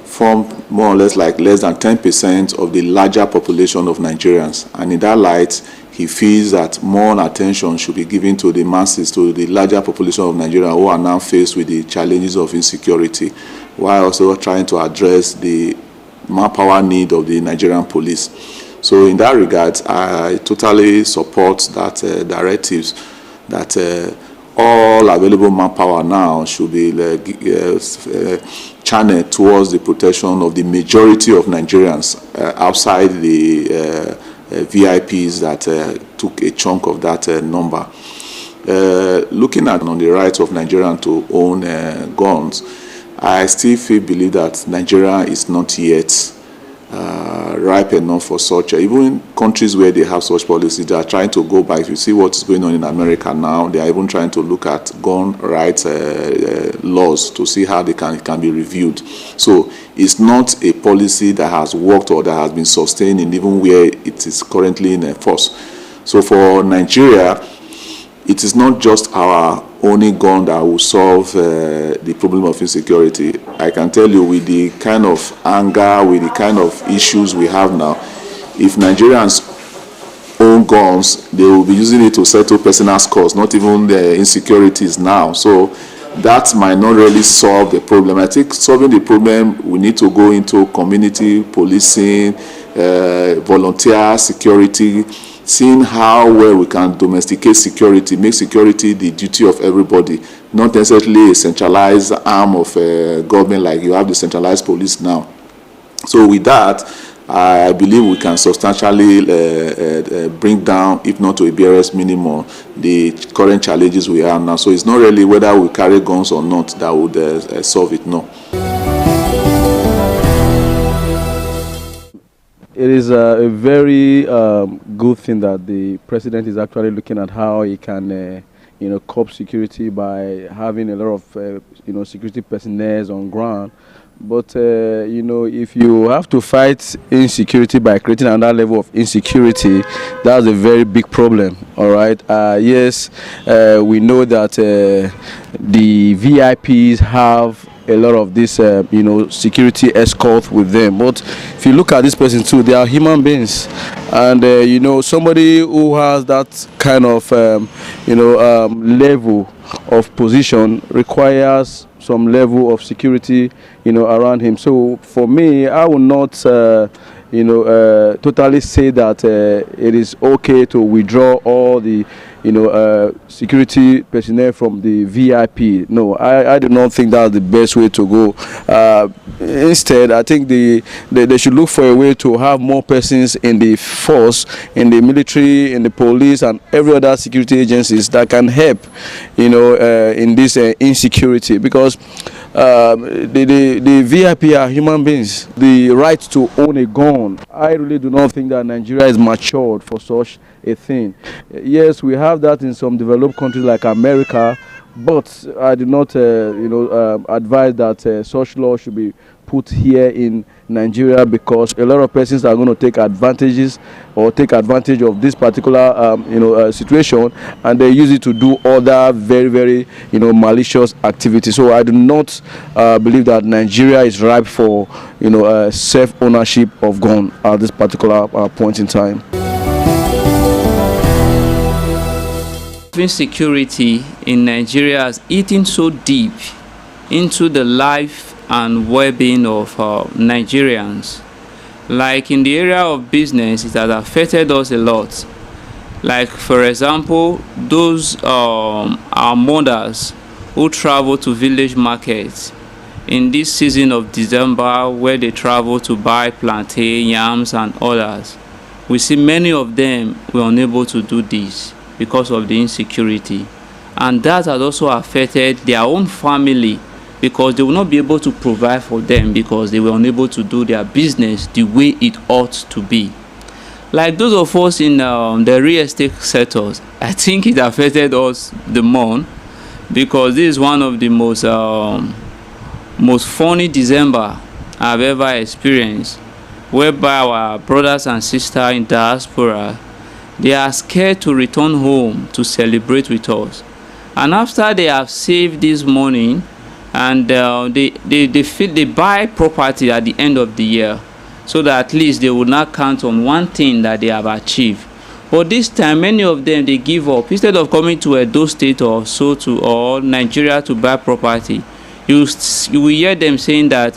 form more or less like less than 10% of the larger population of Nigerians. And in that light, he feels that more attention should be given to the masses, to the larger population of Nigeria who are now faced with the challenges of insecurity, while also trying to address the manpower need of the Nigerian police. So in that regard, I totally support that directives that all available manpower now should be channeled towards the protection of the majority of Nigerians outside the VIPs that took a chunk of that number. Looking at on the right of Nigerians to own guns, I still believe that Nigeria is not yet ripe enough for such. Even countries where they have such policies, they are trying to go back. If you see what's going on in America now, they are even trying to look at gun rights laws to see how they can be reviewed. So it's not a policy that has worked or that has been sustained in even where it is currently in force. So for Nigeria, it is not just our only gun that will solve the problem of insecurity. I can tell you, with the kind of anger, with the kind of issues we have now, if Nigerians own guns, they will be using it to settle personal scores, not even the insecurities now. So that might not really solve the problem. I think solving the problem, we need to go into community policing, volunteer security, seeing how well we can domesticate security, make security the duty of everybody, not necessarily a centralized arm of government like you have the centralized police now. So with that, I believe we can substantially bring down, if not to a barest minimum, the current challenges we have now. So it's not really whether we carry guns or not that would solve it, no. It is a very good thing that the president is actually looking at how he can, curb security by having a lot of, security personnel on ground. But, if you have to fight insecurity by creating another level of insecurity, that's a very big problem, all right? Yes, we know that the VIPs have a lot of this, security escort with them. But if you look at this person too, they are human beings. And, somebody who has that kind of, level of position requires some level of security, around him. So for me, I will not, totally say that it is okay to withdraw all the, security personnel from the VIP. No, I do not think that's the best way to go. Instead, I think they should look for a way to have more persons in the force, in the military, in the police, and every other security agencies that can help, in this insecurity. Because the VIP are human beings. The right to own a gun, I really do not think that Nigeria is matured for such a thing. Yes, we have that in some developed countries like America, but I do not, advise that such law should be put here in Nigeria, because a lot of persons are going to take advantage of this particular, situation, and they use it to do other very, very, malicious activities. So I do not believe that Nigeria is ripe for, self-ownership of gun at this particular point in time. Insecurity in Nigeria has eaten so deep into the life and well-being of Nigerians. Like in the area of business, it has affected us a lot. Like, for example, those our mothers who travel to village markets in this season of December, where they travel to buy plantain, yams, and others. We see many of them were unable to do this because of the insecurity, and that has also affected their own family, because they will not be able to provide for them because they were unable to do their business the way it ought to be. Like those of us in the real estate sectors, I think it affected us the more, because this is one of the most funny December I've ever experienced, whereby our brothers and sisters in diaspora, they are scared to return home to celebrate with us. And after they have saved this money, and they buy property at the end of the year, so that at least they will not count on one thing that they have achieved. But this time, many of them, they give up. Instead of coming to Edo State or or Nigeria to buy property, you will hear them saying that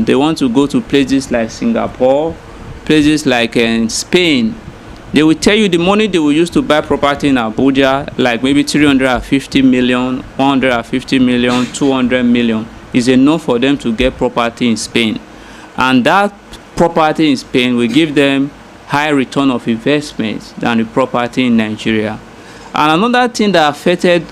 they want to go to places like Singapore, places like Spain. They will tell you the money they will use to buy property in Abuja, like maybe 350 million, 150 million, 200 million, is enough for them to get property in Spain. And that property in Spain will give them high return of investment than the property in Nigeria. And another thing that affected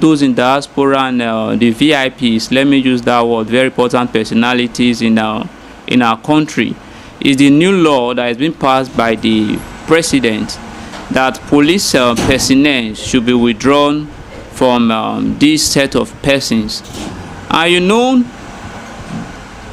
those in diaspora and the VIPs, let me use that word, very important personalities in our country, is the new law that has been passed by the president, that police personnel should be withdrawn from this set of persons. And you know,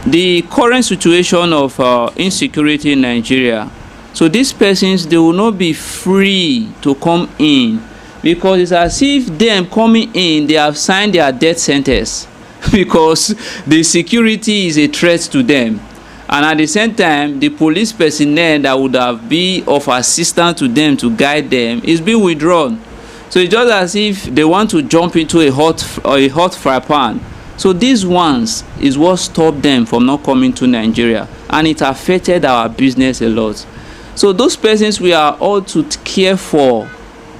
the current situation of insecurity in Nigeria, so these persons, they will not be free to come in, because it's as if them coming in, they have signed their death sentence because the security is a threat to them. And at the same time, the police personnel that would have been of assistance to them to guide them is being withdrawn. So it's just as if they want to jump into a hot fry pan. So these ones is what stopped them from not coming to Nigeria, and it affected our business a lot. So those persons we are all to care for,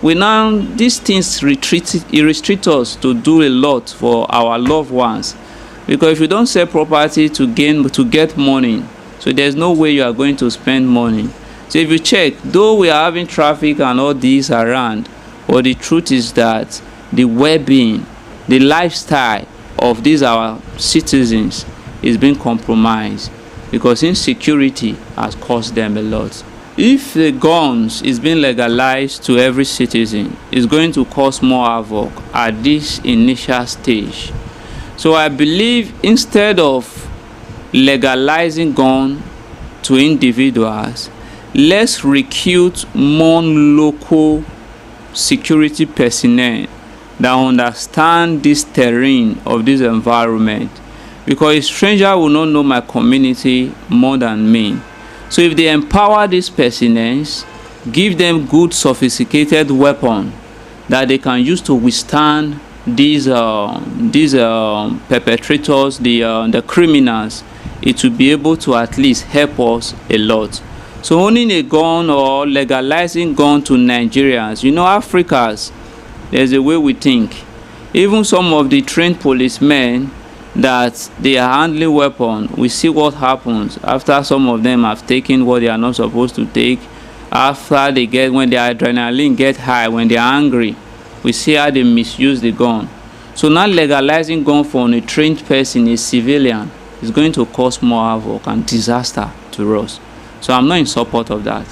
these things restrict us to do a lot for our loved ones, because if you don't sell property to get money, so there's no way you are going to spend money. So if you check, though we are having traffic and all these around, but the truth is that the well-being, the lifestyle of these our citizens is being compromised, because insecurity has cost them a lot. If the guns is being legalized to every citizen, it's going to cause more havoc at this initial stage. So I believe instead of legalizing gun to individuals, let's recruit more local security personnel that understand this terrain of this environment, because a stranger will not know my community more than me. So if they empower these personnel, give them good sophisticated weapon that they can use to withstand these perpetrators, the criminals, it will be able to at least help us a lot. So owning a gun or legalizing gun to Nigerians, you know, Africans, there's a way we think. Even some of the trained policemen that they are handling weapons, we see what happens after some of them have taken what they are not supposed to take. After when their adrenaline get high, when they are angry, we see how they misuse the gun. So now legalizing gun for a trained person, a civilian, is going to cause more havoc and disaster to us. So I'm not in support of that.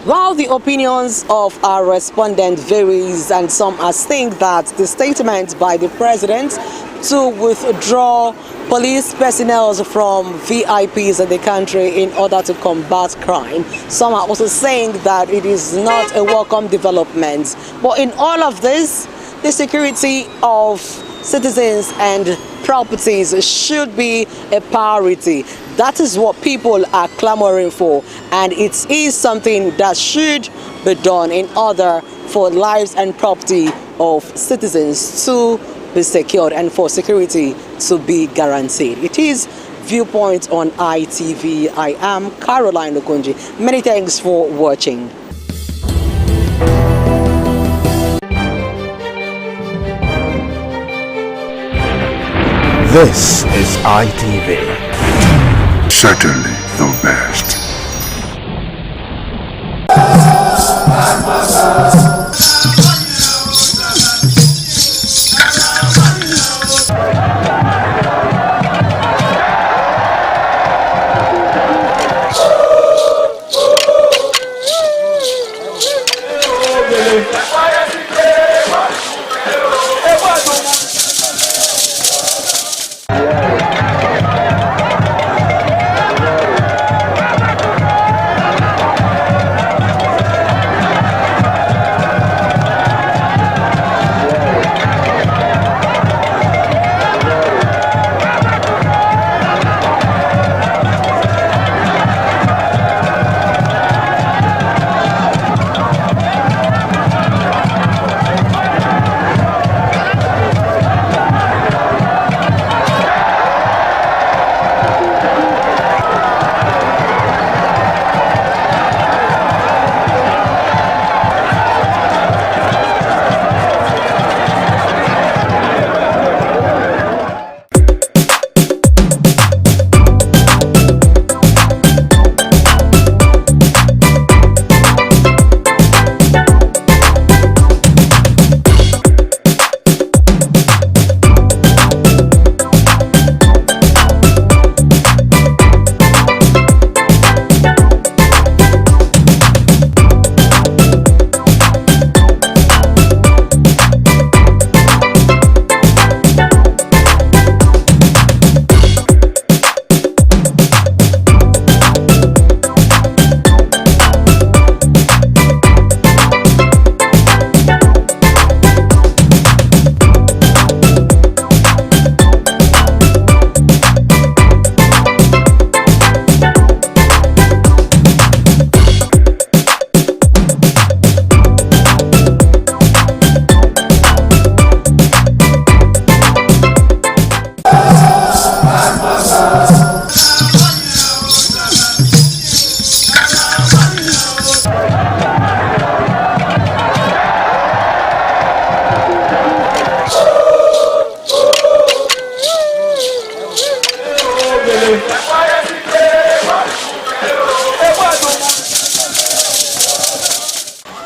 While the opinions of our respondent varies, and some are saying that the statement by the president to withdraw police personnel from VIPs in the country in order to combat crime, some are also saying that it is not a welcome development. But in all of this, the security of citizens and properties should be a priority. That is what people are clamoring for, and it is something that should be done in order for lives and property of citizens to be secured and for security to be guaranteed. It is Viewpoint on ITV. I am Caroline Okonji. Many thanks for watching. This is ITV. Certainly the best.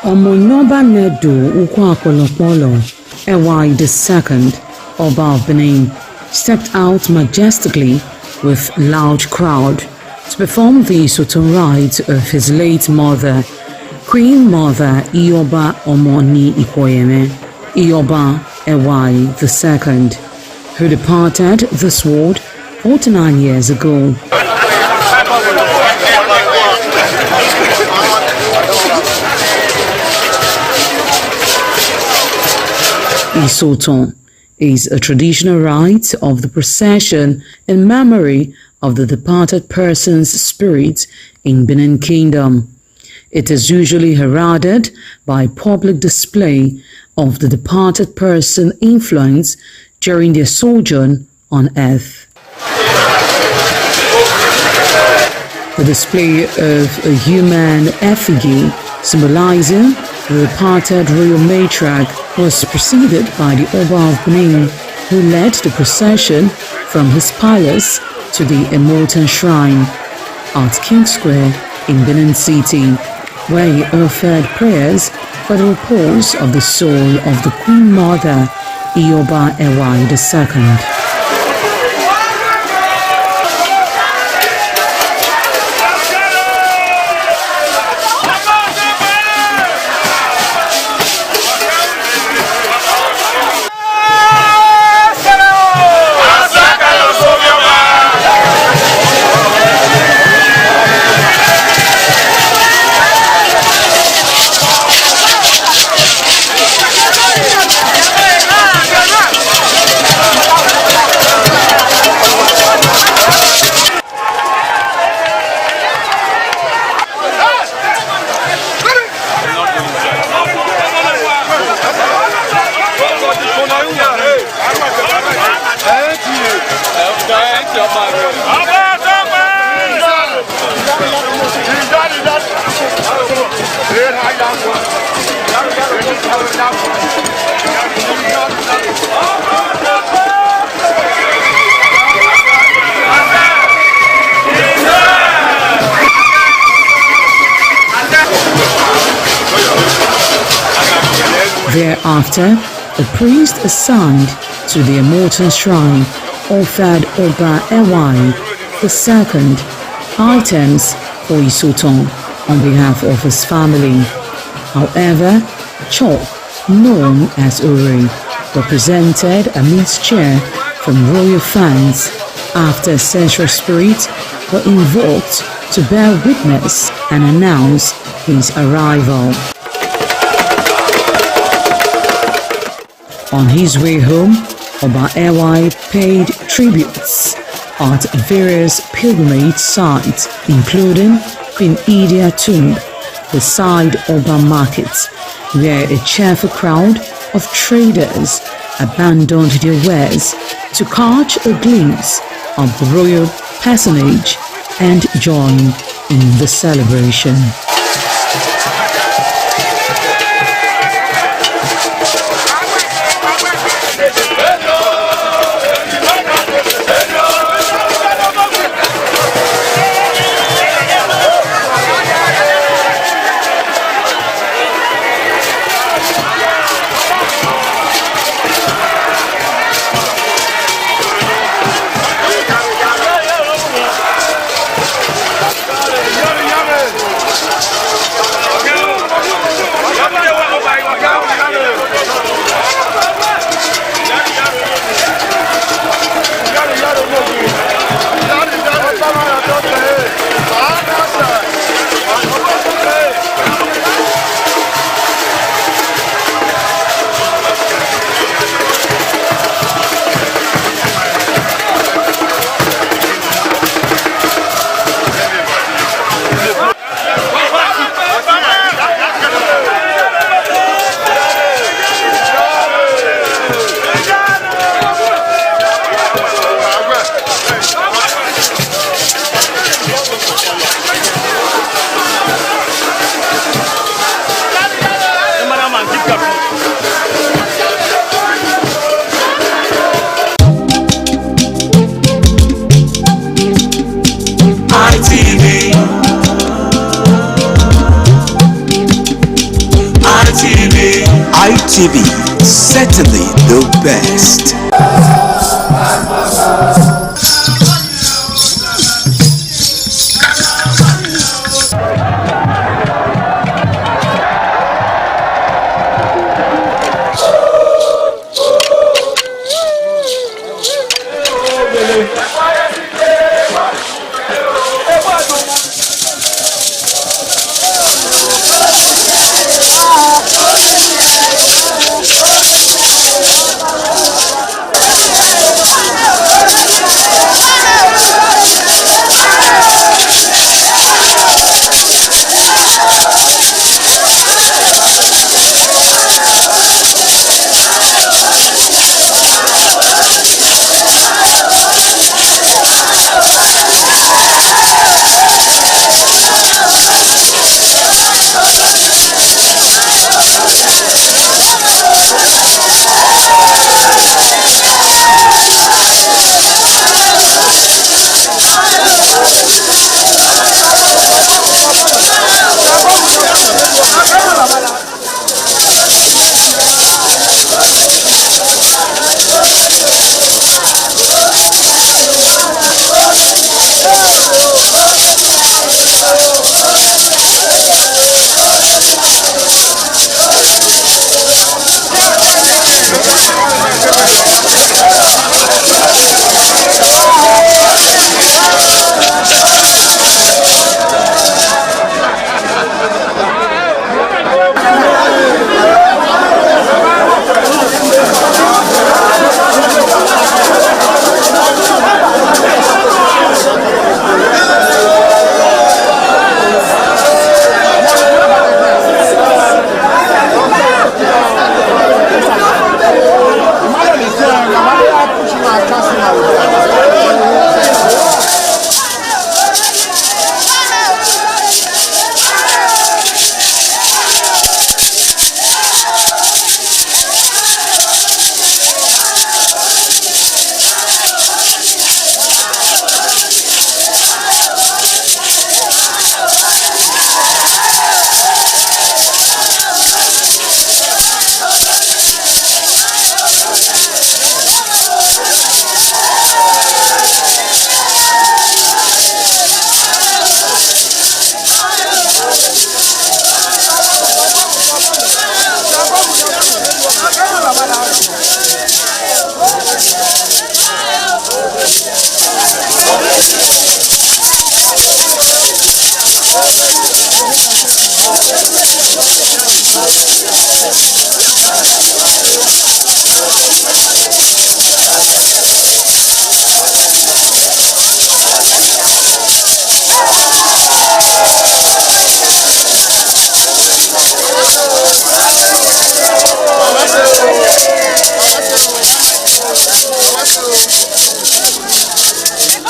Omonoba Nedu Ukwakolopolo, Ewai II, Oba of Benin, stepped out majestically with loud crowd to perform the Soto rites of his late mother, Queen Mother Ioba Omoni Ikoyeme, Ioba Ewai II, who departed this world 49 years ago. Isoton is a traditional rite of the procession in memory of the departed person's spirit in Benin Kingdom. It is usually heralded by public display of the departed person's influence during their sojourn on earth. The display of a human effigy symbolizing the departed royal matriarch was preceded by the Oba of Benin, who led the procession from his palace to the Immortal Shrine at King Square in Benin City, where he offered prayers for the repose of the soul of the Queen Mother, Ioba Ewai II. Thereafter, the priest assigned to the Immortal Shrine offered Oba Ewai II items for Isoton on behalf of his family. However, chalk, known as Uri, represented a mixture from royal fans after ancestral spirits were invoked to bear witness and announce his arrival. On his way home, Oba Ewai paid tributes at various pilgrimage sites, including Queen Idia Tomb, beside Oba Market, where a cheerful crowd of traders abandoned their wares to catch a glimpse of the royal personage and join in the celebration. ITV, certainly the best.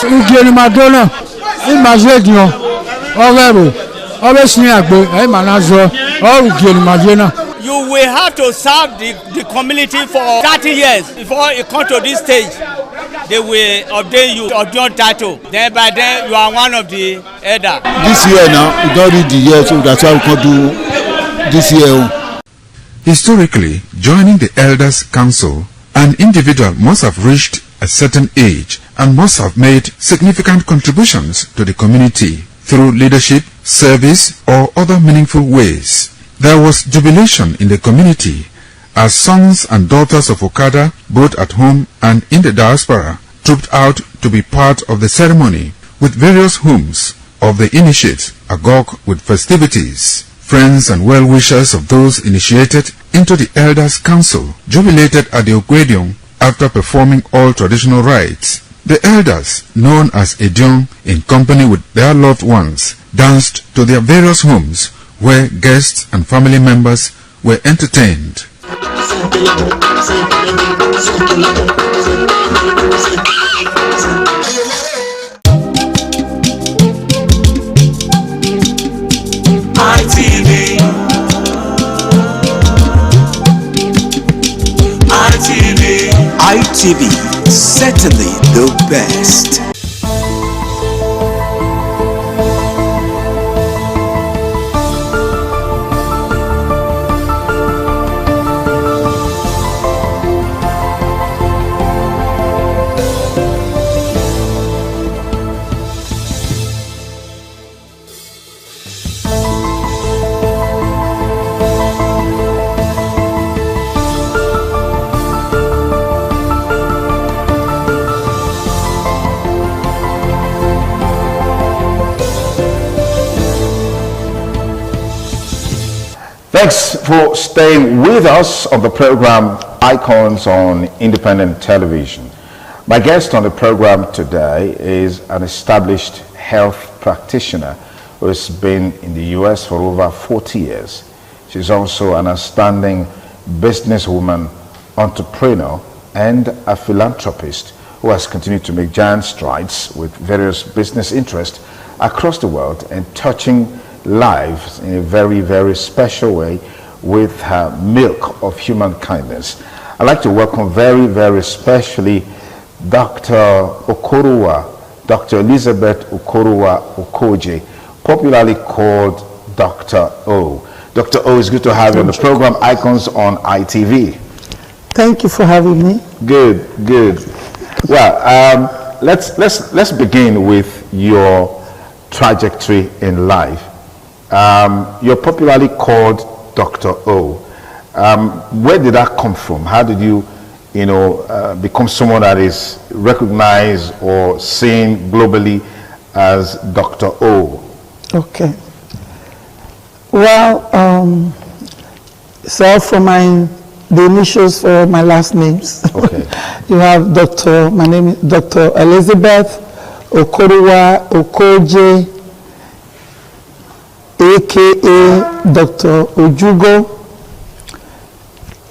Ugeni Madonna, Imagedion, Overo, Ovesniagbe, Emanazo, or Ugeni Madonna. You will have to serve the community for 30 years before you come to this stage. They will ordain you Odion title. Then by then you are one of the elder. This year now, we don't read the year, so that's why we can do this year. Historically, joining the Elders Council, an individual must have reached a certain age and must have made significant contributions to the community through leadership, service, or other meaningful ways. There was jubilation in the community as sons and daughters of Okada, both at home and in the diaspora, trooped out to be part of the ceremony with various homes of the initiates agog with festivities. Friends and well-wishers of those initiated into the Elders Council jubilated at the Ogwedion after performing all traditional rites. The elders, known as Edion, in company with their loved ones, danced to their various homes where guests and family members were entertained. ITV, certainly the best. for staying with us on the program Icons on Independent Television. My guest on the program today is an established health practitioner who has been in the US for over 40 years. She's also an outstanding businesswoman, entrepreneur, and a philanthropist who has continued to make giant strides with various business interests across the world and touching lives in a very, very special way with her milk of human kindness. I'd like to welcome very, very specially Dr. Okorowa, Dr. Elizabeth Okorowa Okoje, popularly called Dr. O. Dr. O, it's good to have you on the program Icons on ITV. Thank you for having me. Good, good. Well, let's begin with your trajectory in life. You're popularly called Dr. O. Where did that come from? How did you become someone that is recognized or seen globally as Dr. O? Okay. Well, so for the initials for my last names. Okay. You have Dr. My name is Dr. Elizabeth Okorowa Okoje, aka Dr. Ojugo.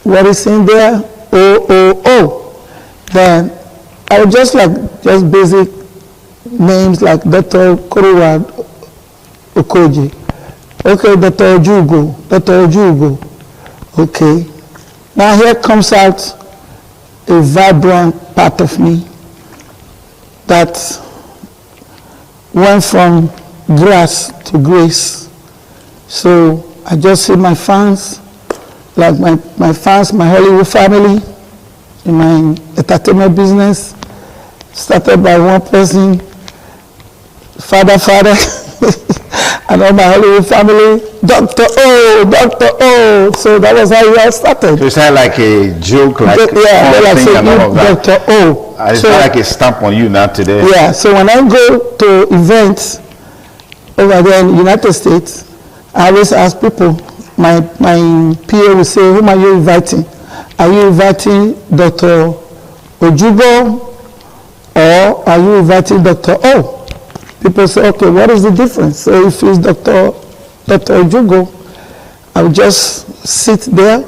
What is in there? O. Then I would just basic names like Dr. Okorowa Okoje. Okay, Dr. Ojugo. Okay. Now here comes out a vibrant part of me that went from grass to grace. So I just see my fans, like my fans, my Hollywood family, in my entertainment business, started by one person, father, and all my Hollywood family, Dr. O. So that was how we all started. So it's not like a joke, like Dr. O. It's not like a stamp on you now today. Yeah, so when I go to events over there in the United States, I always ask people, my PA will say, whom are you inviting? Are you inviting Dr. Ojugo or are you inviting Dr. O? People say, okay, what is the difference? So if it's Dr. Ojugo, I will just sit there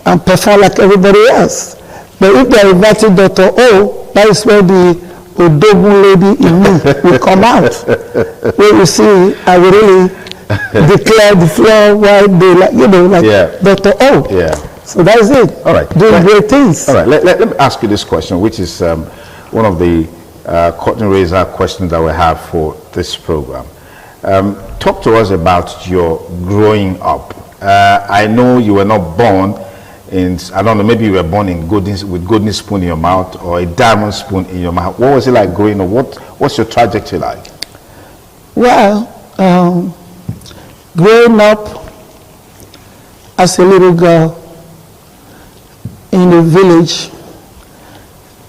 and perform like everybody else. But if they are inviting Dr. O, that is where the Odogun lady in me will come out. Where you see, I will really declare the floor why they Dr. O. Yeah. So that is it. All right. Doing great things. All right. Let me ask you this question, which is one of the curtain raiser questions that we have for this program. Talk to us about your growing up. I know you were not born in, I don't know, maybe you were born in with golden spoon in your mouth or a diamond spoon in your mouth. What was it like growing up? What's your trajectory like? Well, growing up as a little girl in the village,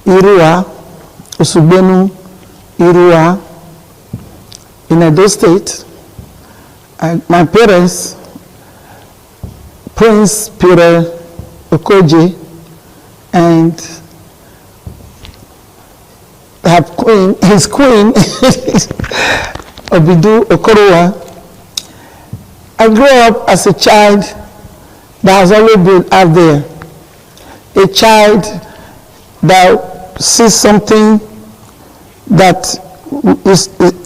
Irua, Osugbenu, Irua, in Edo State, my parents, Prince Peter Okoje and his queen, Obidu Okorowa. I grew up as a child that has always been out there. A child that sees something that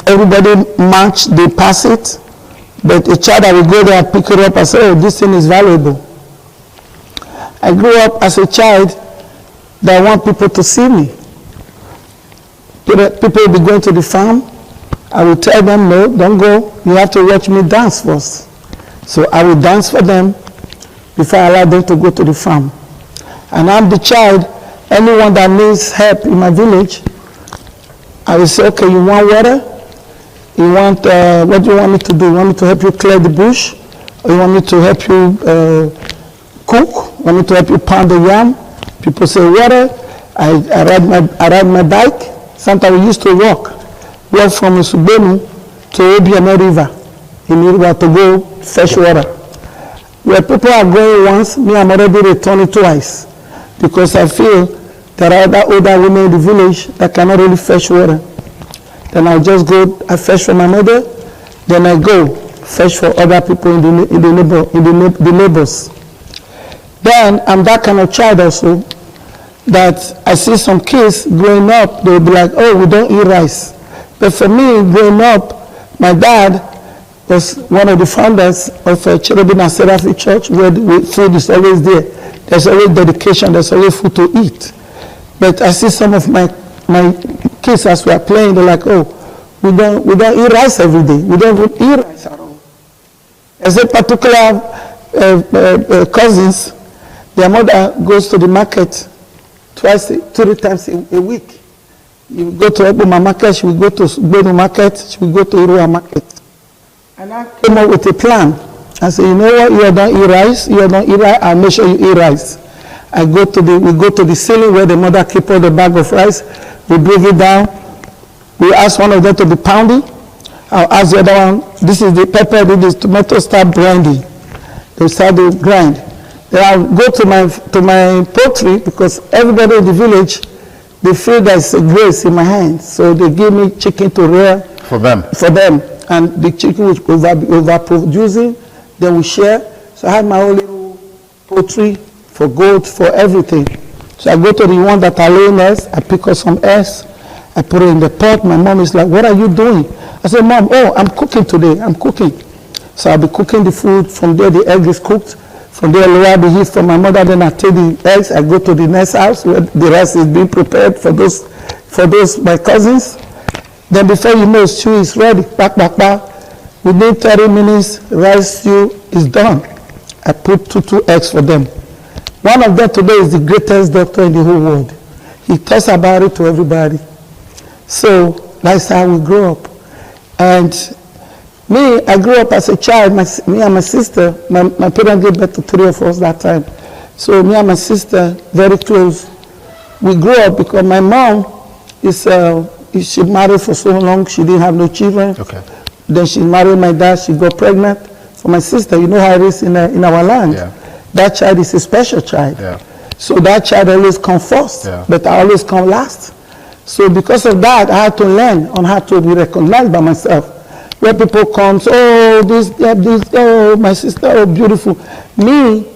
everybody match, they pass it, but a child that will go there and pick it up and say, oh, this thing is valuable. I grew up as a child that want people to see me. People will be going to the farm. I will tell them, no, don't go. You have to watch me dance first. So I will dance for them before I allow them to go to the farm. And I'm the child, anyone that needs help in my village, I will say, okay, you want water? You want, what do you want me to do? You want me to help you clear the bush? Or you want me to help you cook? You want me to help you pound the yam? People say water. I ride my bike. Sometimes we used to walk from Usubenu to Obiano River in Irua to go fetch water. Where people are going once, me, I'm already returning twice. Because I feel there are other older women in the village that cannot really fetch water. Then I just go, I fetch for my mother, then I go fetch for other people in the neighbors. Then I'm that kind of child also, that I see some kids growing up, they'll be like, oh, we don't eat rice. But for me, growing up, my dad was one of the founders of Cherubim and Seraphim Church, where food is always there. There's always dedication, there's always food to eat. But I see some of my kids as we are playing, they're like, oh, we don't eat rice every day. We don't eat rice at all. As a particular cousins, their mother goes to the market 3 times a week. You go to Eboma market, she will go to Gbedu market, she will go to Irua market. And I came up with a plan. I said, you know what, you don't eat rice, I'll make sure you eat rice. We go to the ceiling where the mother keep all the bag of rice, we bring it down, we ask one of them to be pounding, I'll ask the other one, this is the pepper, this is tomato, start grinding. They start to grind. Then I'll go to my poultry, because everybody in the village, they feel there's a grace in my hands, so they give me chicken to rear. For them? For them. And the chicken which overproducing, then we share. So I have my own little poultry for goat, for everything. So I go to the one that are laying eggs, I pick up some eggs, I put it in the pot. My mom is like, what are you doing? I said, Mom, oh, I'm cooking today, I'm cooking. So I'll be cooking the food. From there, the egg is cooked. From there, I lower the heat for my mother. Then I take the eggs. I go to the next house where the rice is being prepared for those my cousins. Then before you know, stew is ready. Back. Within 30 minutes, rice stew is done. I put two eggs for them. One of them today is the greatest doctor in the whole world. He talks about it to everybody. So that's how we grew up. And me, I grew up as a child, me and my sister, my parents gave birth to 3 of us that time. So me and my sister, very close. We grew up because my mom she married for so long, she didn't have no children. Okay. Then she married my dad, she got pregnant. For my sister, you know how it is in our land. Yeah. That child is a special child. Yeah. So that child always comes first, but I always come last. So because of that, I had to learn on how to be recognized by myself. Where people come, oh, this, oh, my sister, oh, beautiful. Me,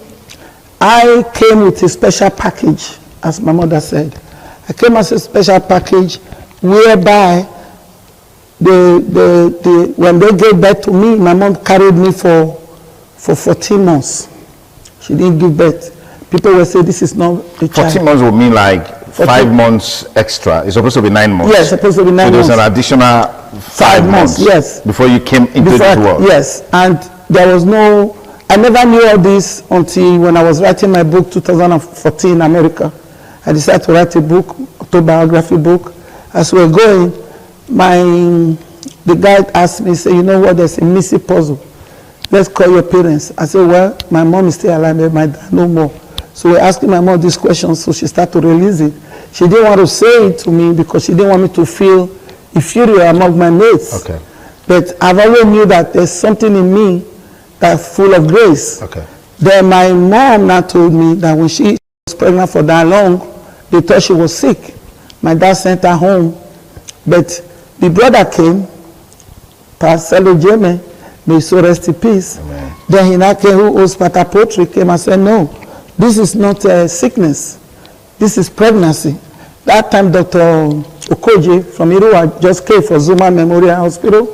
I came with a special package, as my mother said. I came as a special package whereby when they gave birth to me, my mom carried me for 14 months. She didn't give birth. People will say this is not a child. 14 months would mean like 5 months extra. It's supposed to be 9 months. Yes, supposed to be 9 months. So there's an additional 5 months. Yes. Before you came into this world. Yes, and there was no, I never knew all this until when I was writing my book 2014 in America. I decided to write a book, autobiography book. As we were going, the guy asked me, say, you know what, there's a missing puzzle. Let's call your parents. I said, well, my mom is still alive, but my dad no more. So we're asking my mom these questions, so she started to release it. She didn't want to say it to me because she didn't want me to feel inferior among my mates. Okay. But I've always knew that there's something in me that's full of grace. Okay. Then my mom now told me that when she was pregnant for that long, they thought she was sick. My dad sent her home. But the brother came, Pastor Jeme, may he so rest in peace. Amen. Then he now came, who was Pastor Poetry, came and said, no, this is not a sickness. This is pregnancy. That time, Dr. Okoje from Irua just came for Zuma Memorial Hospital.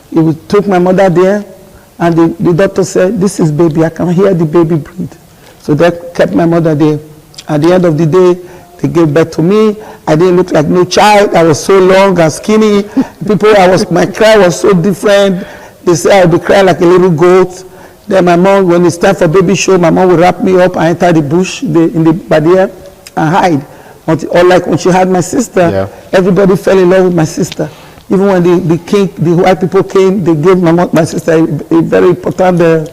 He took my mother there, and the doctor said, this is baby, I can hear the baby breathe. So they kept my mother there. At the end of the day, they gave birth to me. I didn't look like no child. I was so long and skinny. My cry was so different. They said I would be crying like a little goat. Then my mom, when it's time for baby show, my mom would wrap me up and enter the bush in the barrier and hide. Or like when she had my sister, everybody fell in love with my sister. Even when the white people came, they gave my sister a very important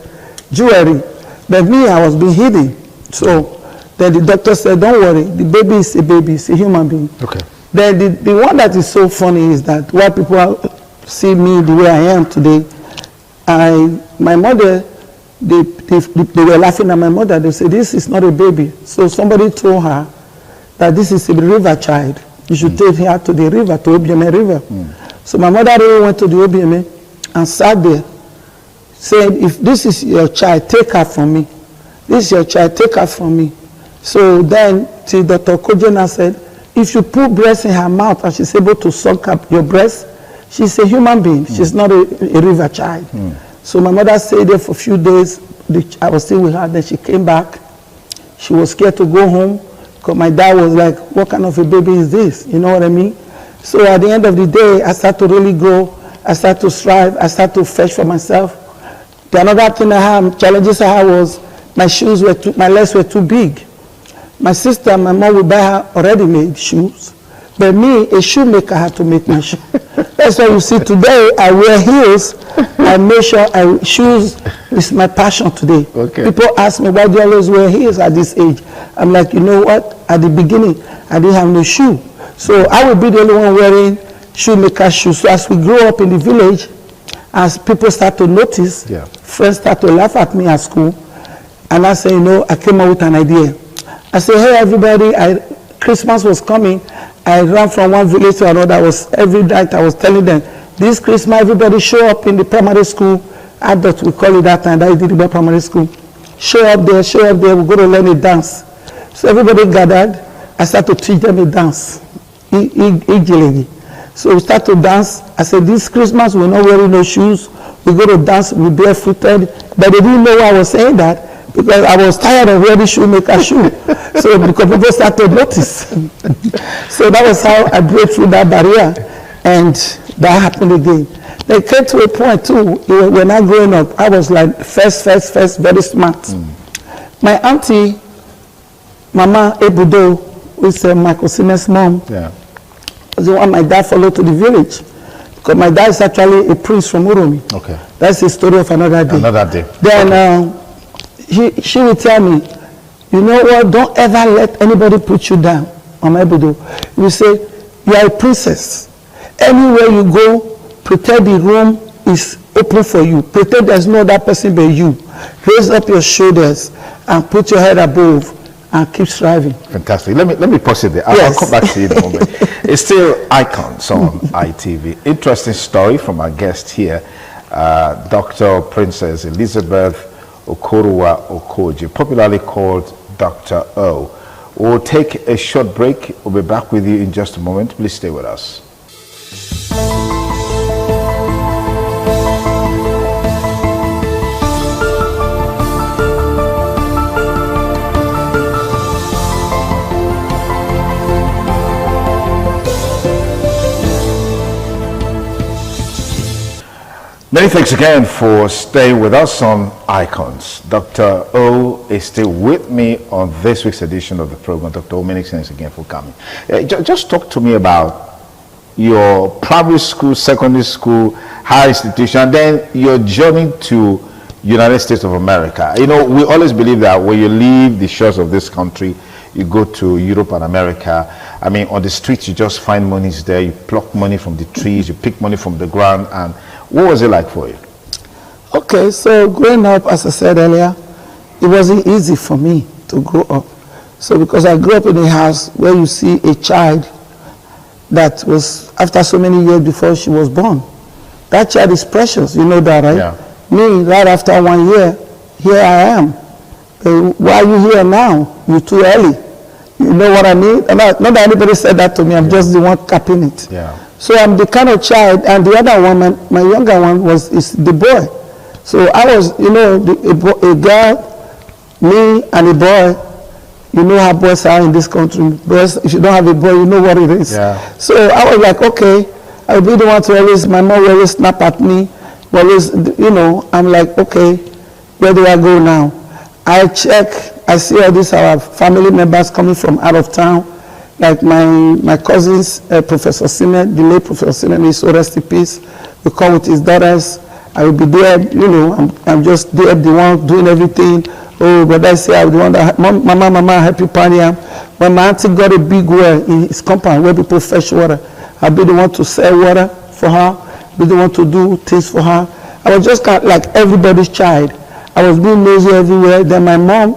jewelry. But me, I was being hidden. So then the doctor said, don't worry, the baby is a baby, it's a human being. Okay. Then the one that is so funny is that white people see me the way I am today. My mother they were laughing at my mother. They said, this is not a baby. So somebody told her that this is a river child. You should take her to the river, to Obieme River. So my mother really went to the Obieme and sat there, said, if this is your child, take her from me. This is your child, take her from me. So then, till Dr. Kojena said, if you put breast in her mouth and she's able to suck up your breast, she's a human being. She's not a river child. So my mother stayed there for a few days. I was still with her. Then she came back. She was scared to go home because my dad was like, what kind of a baby is this? You know what I mean? So at the end of the day, I started to really grow. I started to strive. I started to fetch for myself. The another thing I had, challenges I had was my legs were too big. My sister and my mom would buy her already made shoes. But me, a shoemaker, had to make my shoes. That's why you see today, I wear heels. I make sure shoes is my passion today. People ask me, why do you always wear heels at this age? I'm like, you know what? At the beginning, I didn't have no shoe. So I would be the only one wearing shoemaker shoes. So as we grow up in the village, as people start to notice, friends start to laugh at me at school. And I say, you know, I came up with an idea. I said, hey, everybody, Christmas was coming. I ran from one village to another. Every night I was telling them, this Christmas, everybody show up in the primary school. Adults, we call it that time. That is the primary school. Show up there, we're going to learn a dance. So everybody gathered. I started to teach them a dance. So we start to dance. I said, this Christmas, we're not wearing no shoes. We're going to dance, we're barefooted. But they didn't know why I was saying that, because I was tired of wearing shoemaker shoe. So because people started to notice. So that was how I broke through that barrier. And that happened again. They came to a point too, when I growing up, I was like first, very smart. My auntie, Mama Ebudo, who is Michael Siemens' mom, was the one my dad followed to the village. Because my dad is actually a prince from Uromi. That's the story of another day. Then she would tell me, you know what, don't ever let anybody put you down, Mama Ebudo. You say, you are a princess. Anywhere you go, pretend the room is open for you. Pretend there's no other person but you. Raise up your shoulders and put your head above and keep striving. Fantastic. Let me pause it there. I'll come back to you in a moment. It's still Icons on ITV. Interesting story from our guest here, Dr. Princess Elizabeth Okoruwa Okoji, popularly called Dr. O. We'll take a short break. We'll be back with you in just a moment. Please stay with us. Many thanks again for staying with us on Icons. Dr. O is still with me on this week's edition of the program. Dr. O, many thanks again for coming. Just talk to me about your primary school, secondary school, higher institution, and then your journey to United States of America. You know, we always believe that when you leave the shores of this country, you go to Europe and America. I mean, on the streets, you just find monies there. You pluck money from the trees, you pick money from the ground. And what was it like for you? Okay, so growing up, as I said earlier, it wasn't easy for me to grow up. So because I grew up in a house where you see a child that was, after so many years before she was born, that child is precious, you know that, right? Yeah. Me, right after 1 year, here I am. Why are you here now? You're too early. You know what I mean? Not that anybody said that to me, I'm just the one capping it. Yeah. So I'm the kind of child, and the other one, my younger one, is the boy. So I was, you know, a girl, me and a boy. You know how boys are in this country. Boys, if you don't have a boy, you know what it is. Yeah. So I was like, okay, I'll be the one to always, my mom will always snap at me. Always, you know, I'm like, okay, where do I go now? I check, I see all these our family members coming from out of town. Like my cousins, Professor Sinan, the late Professor Sinan, is so rest in peace. We come with his daughters. I will be there, you know, I'm just there, the one doing everything. Oh, but I say I'm the one that, Mama, help you party. When my auntie got a big well in his compound where people fetch water, I'll be the one to sell water for her, be the one to do things for her. I was just kind of like everybody's child. I was being nosy everywhere. Then my mom,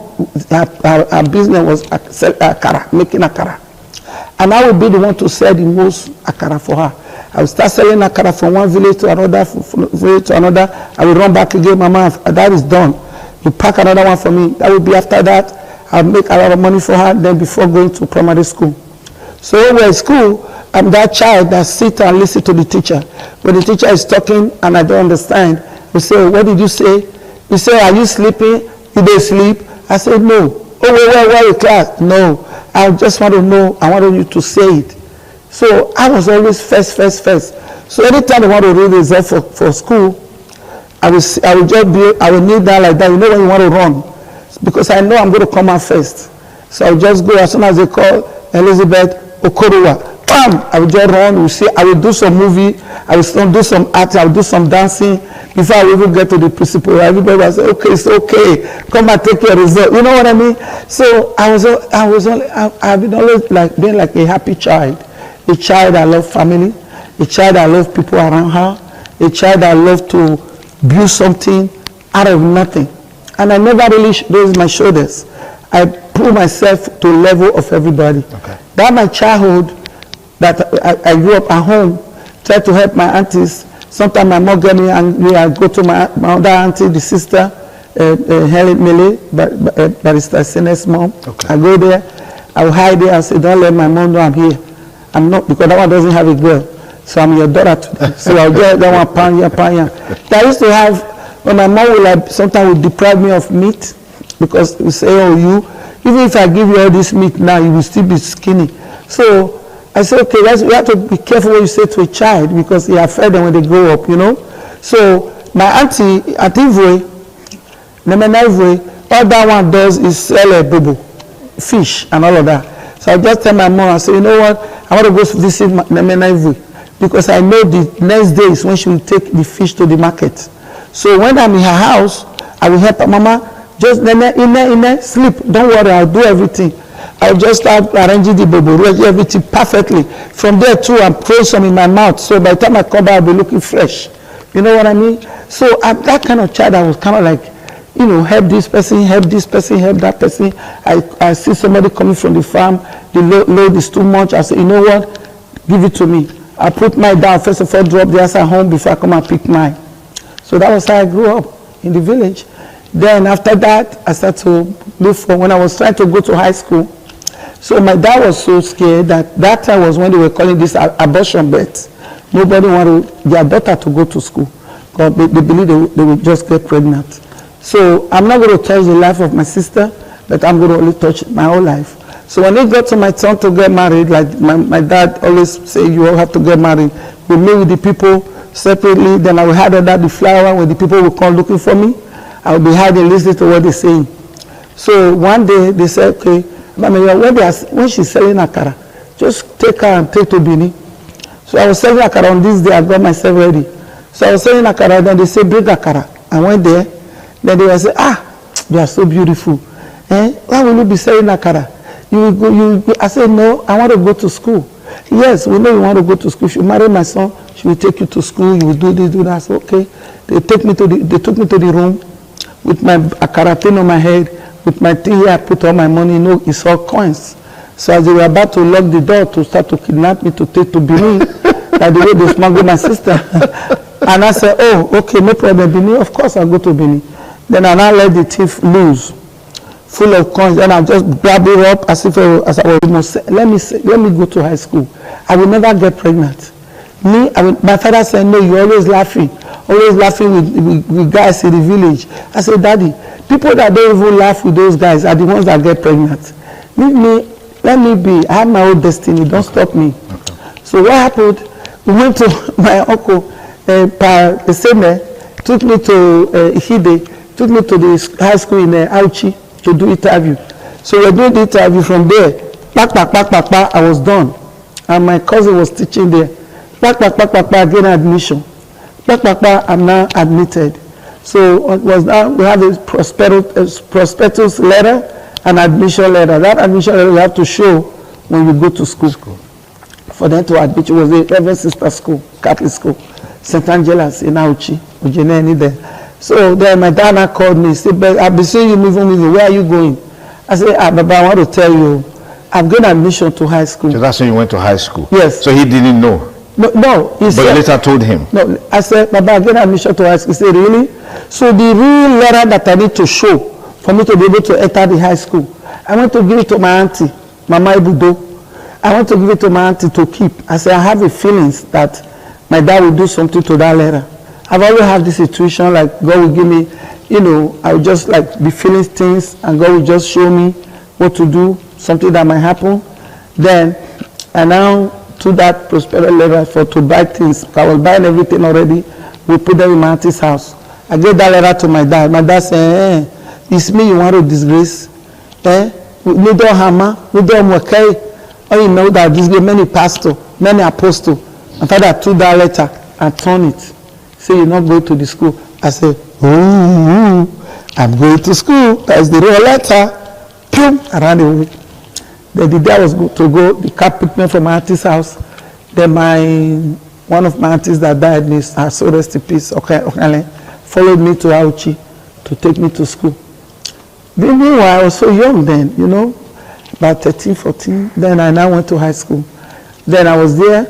her business was akara, making akara. And I would be the one to sell the most akara for her. I would start selling akara from one village to another, I would run back again. Mama, that is done. You pack another one for me. That would be after that. I'll make a lot of money for her then before going to primary school. So when we're in school, I'm that child that sits and listens to the teacher. When the teacher is talking and I don't understand, we say, what did you say? You say, are you sleeping? You don't sleep? I say, no. Oh, where you class? No. I just want to know. I wanted you to say it. So I was always first. So anytime I want to read the result for school, I will kneel down like that. You know when you want to run? Because I know I'm going to come out first. So I will just go as soon as they call Elizabeth Okorowa. Bam! I will just run. I will do some movie. I will do some art. I will do some dancing. Before I even get to the principal, everybody will say, okay, it's okay. Come and take your result. You know what I mean? So I've been always being like a happy child. A child that loves family. A child that loves people around her. A child that loves to build something out of nothing. And I never really raised my shoulders. I put myself to the level of everybody. Okay. That my childhood, that I grew up at home, tried to help my aunties. Sometimes my mom get me angry. I go to my other auntie, the sister, Helen Mele, Barrister Sene's mom. Okay. I go there. I will hide there and say, don't let my mom know I'm here. I'm not, because that one doesn't have a girl. So I'm your daughter today. So I'll get that one pan here. I used to have, when my mom will sometimes would deprive me of meat, because we say, oh, even if I give you all this meat now, you will still be skinny. So I said, okay, you have to be careful what you say to a child, because you affect them when they grow up, you know. So my auntie at Ivwe, Nemena Ivwe, all that one does is sell a bobo, fish and all of that. So I just tell my mom, I say, you know what, I want to go visit Nemena Ivwe, because I know the next day is when she will take the fish to the market. So when I'm in her house, I will help her, Mama, just sleep, don't worry, I'll do everything. I'll just start arranging the bobo, everything perfectly. From there too, I'm throwing some in my mouth, so by the time I come back, I'll be looking fresh. You know what I mean? So I'm that kind of child. I was kind of like, you know, help this person, help that person. I see somebody coming from the farm, the load is too much. I say, you know what, give it to me. I put mine down, first of all, drop the answer home before I come and pick mine. So that was how I grew up in the village. Then after that, I started to look for, when I was trying to go to high school. So my dad was so scared that time was when they were calling this abortion bet. Nobody wanted their daughter to go to school, because they believe they would just get pregnant. So I'm not going to touch the life of my sister, but I'm going to only touch my whole life. So when it got to my turn to get married, like my dad always say, you all have to get married. We meet with the people separately, then I will hide under the flower when the people will come looking for me. I will be hiding, listening to what they're saying. So one day they said, okay, when she's selling akara, just take her and take to Bini. So I was selling akara on this day, I got myself ready. So I was selling akara, then they say, bring akara. I went there, then they will say, you are so beautiful. Why will you be selling akara? You will go. I said, no, I want to go to school. Yes, we know you want to go to school. If you marry my son, she will take you to school, you will do this, do that. I said, okay. They took me to the room with my akara thing on my head. With my thing here, I put all my money, you know, it's all coins. So as they were about to lock the door to start to kidnap me to take to Benin, like the way they smuggled my sister. And I said, oh, okay, no problem, Benin, of course I'll go to Benin. Then I now let the thief loose, full of coins. Then I just grab it up as I was, let me go to high school. I will never get pregnant. My father said, no, you're always laughing with guys in the village. I said, Daddy, people that don't even laugh with those guys are the ones that get pregnant. Leave me, let me be. I have my own destiny. Don't stop me. Okay. So what happened? We went to my uncle, Pa Eseme, took me to Ihide, took me to the high school in Auchi to do interview. So we're doing the interview from there. I was done. And my cousin was teaching there. Again admission. I'm now admitted. So it was now we have a prospectus letter and admission letter. That admission letter we have to show when we go to school. For them to admit, it was a Reverend Sister School, Catholic School, St. Angela's in Auchi, Ujeneni there. So then my dad now called me, said, I've been seeing you moving, where are you going? I said, Baba, I want to tell you, I've got admission to high school. So that's when you went to high school? Yes. So he didn't know? No. But you later told him? No, I said, Baba, I got admission to high school. He said, really? So the real letter that I need to show for me to be able to enter the high school, I want to give it to my auntie, Mama Ibudo. I want to give it to my auntie to keep. I said, I have a feeling that my dad will do something to that letter. I've always had this situation, like God will give me, I will just like be feeling things and God will just show me what to do, something that might happen. Then I now took that prosperous letter to buy things. I was buying everything already. We put them in my auntie's house. I gave that letter to my dad. My dad said, it's me you want to disgrace. We don't hammer, we don't work. Oh, you know that this gave many pastors, many apostles. My father took that letter and turned it. Say, you're not going to the school. I said, I'm going to school. That's the real letter. Boom, I ran away. Then the day I was going to go, the car picked me from my auntie's house. Then one of my aunties that died, Miss so rest in peace, followed me to Auchi to take me to school. Then meanwhile, I was so young then, about 13, 14. Then I now went to high school. Then I was there.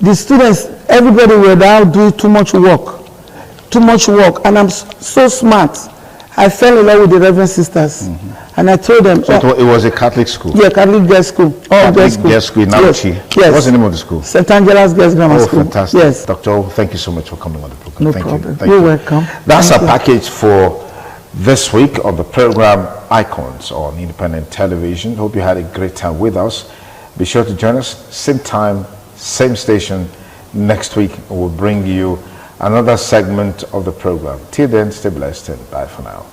The students, everybody were now doing too much work, and I'm so smart. I fell in love with the Reverend Sisters, and I told them. So it was a Catholic school? Yeah, Catholic girls' school. Catholic girls' school in Auchi. Yes. What's the name of the school? St. Angela's Girls' Grammar School. Oh, fantastic. Yes. Dr. O, thank you so much for coming on the program. No Thank problem. you. You're welcome. That's our package for this week of the program Icons on Independent Television. Hope you had a great time with us. Be sure to join us same time, same station next week. We'll bring you another segment of the program. Till then, stay blessed and bye for now.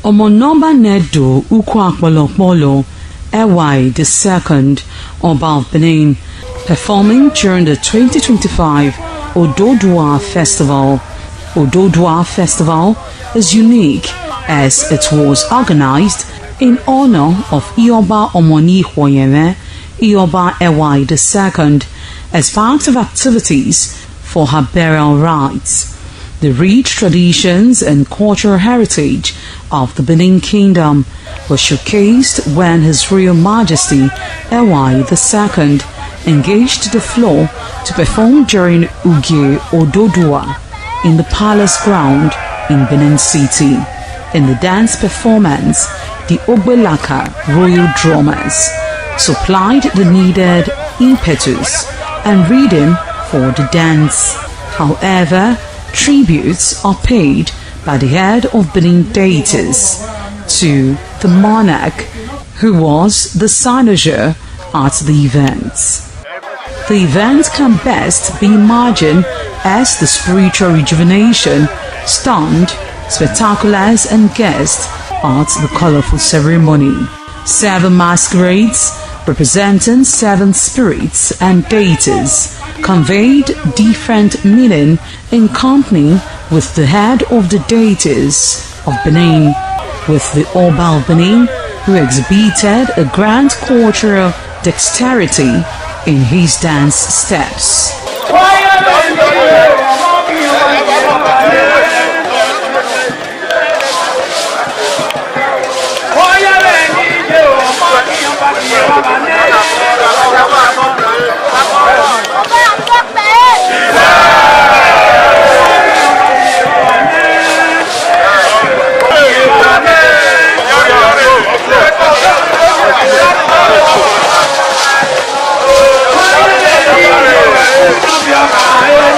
Omonomba Nedo Ukwakwalokpolo Ewai II, Oba of Benin, performing during the 2025 Ododua Festival. Ododua Festival is unique as it was organized in honor of Ioba Omoni Hwoyeme, Ioba Ewai II, as part of activities for her burial rites. The rich traditions and cultural heritage of the Benin Kingdom was showcased when His Royal Majesty Ewai II engaged the floor to perform during Ugie Ododua in the palace ground in Benin City. In the dance performance, the Ogbelaka royal drummers supplied the needed impetus and rhythm for the dance. However, tributes are paid by the head of Benin deities to the monarch, who was the cynosure at the event. The event can best be imagined as the spiritual rejuvenation, stunned, spectaculars and guests at the colorful ceremony. 7 masquerades representing 7 spirits and deities conveyed different meaning in company with the head of the deities of Benin, with the Oba of Benin, who exhibited a grand cultural dexterity in his dance steps. Yeah.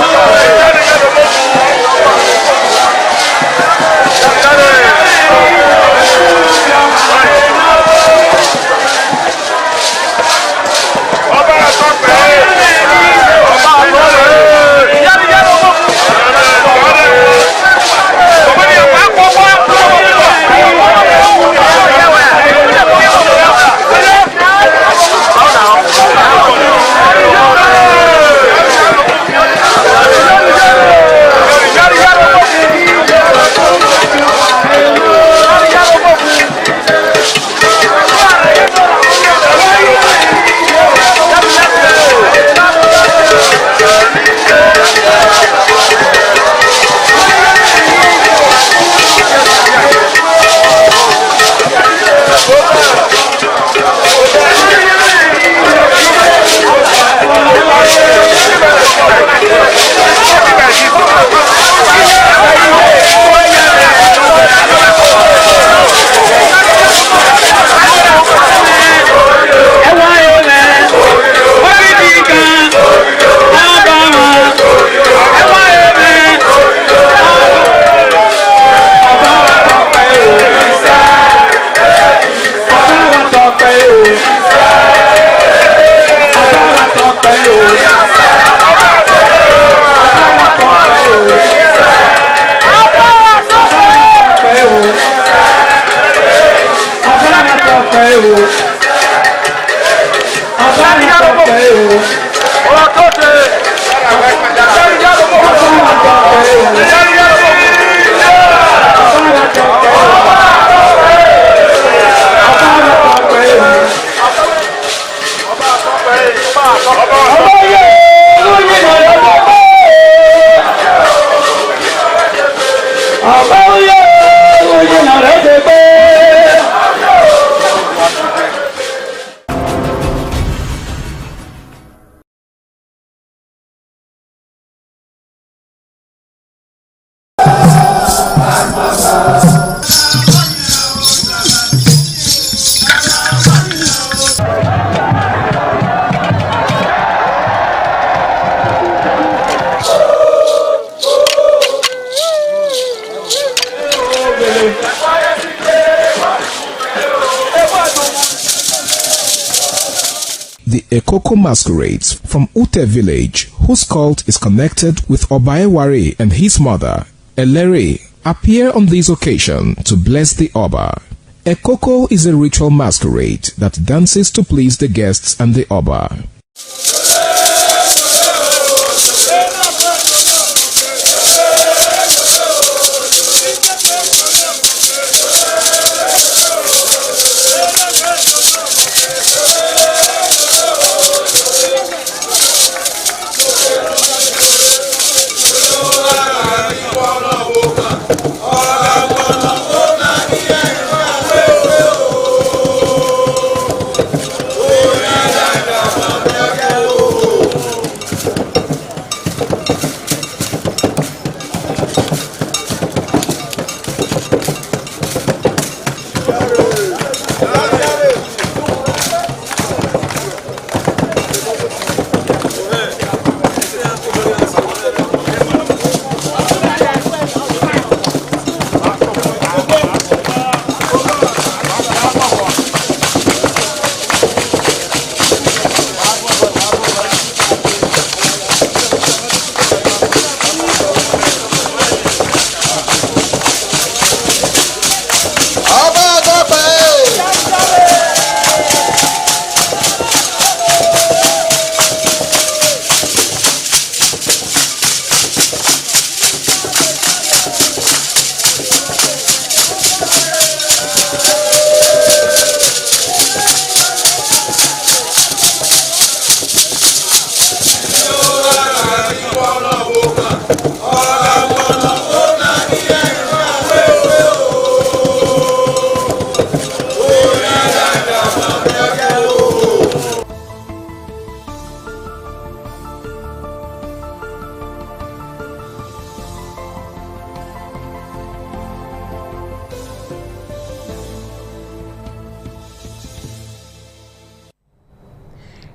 The Ekoko masquerades from Ute village, whose cult is connected with Obaeware and his mother, Elere, appear on this occasion to bless the Oba. Ekoko is a ritual masquerade that dances to please the guests and the Oba.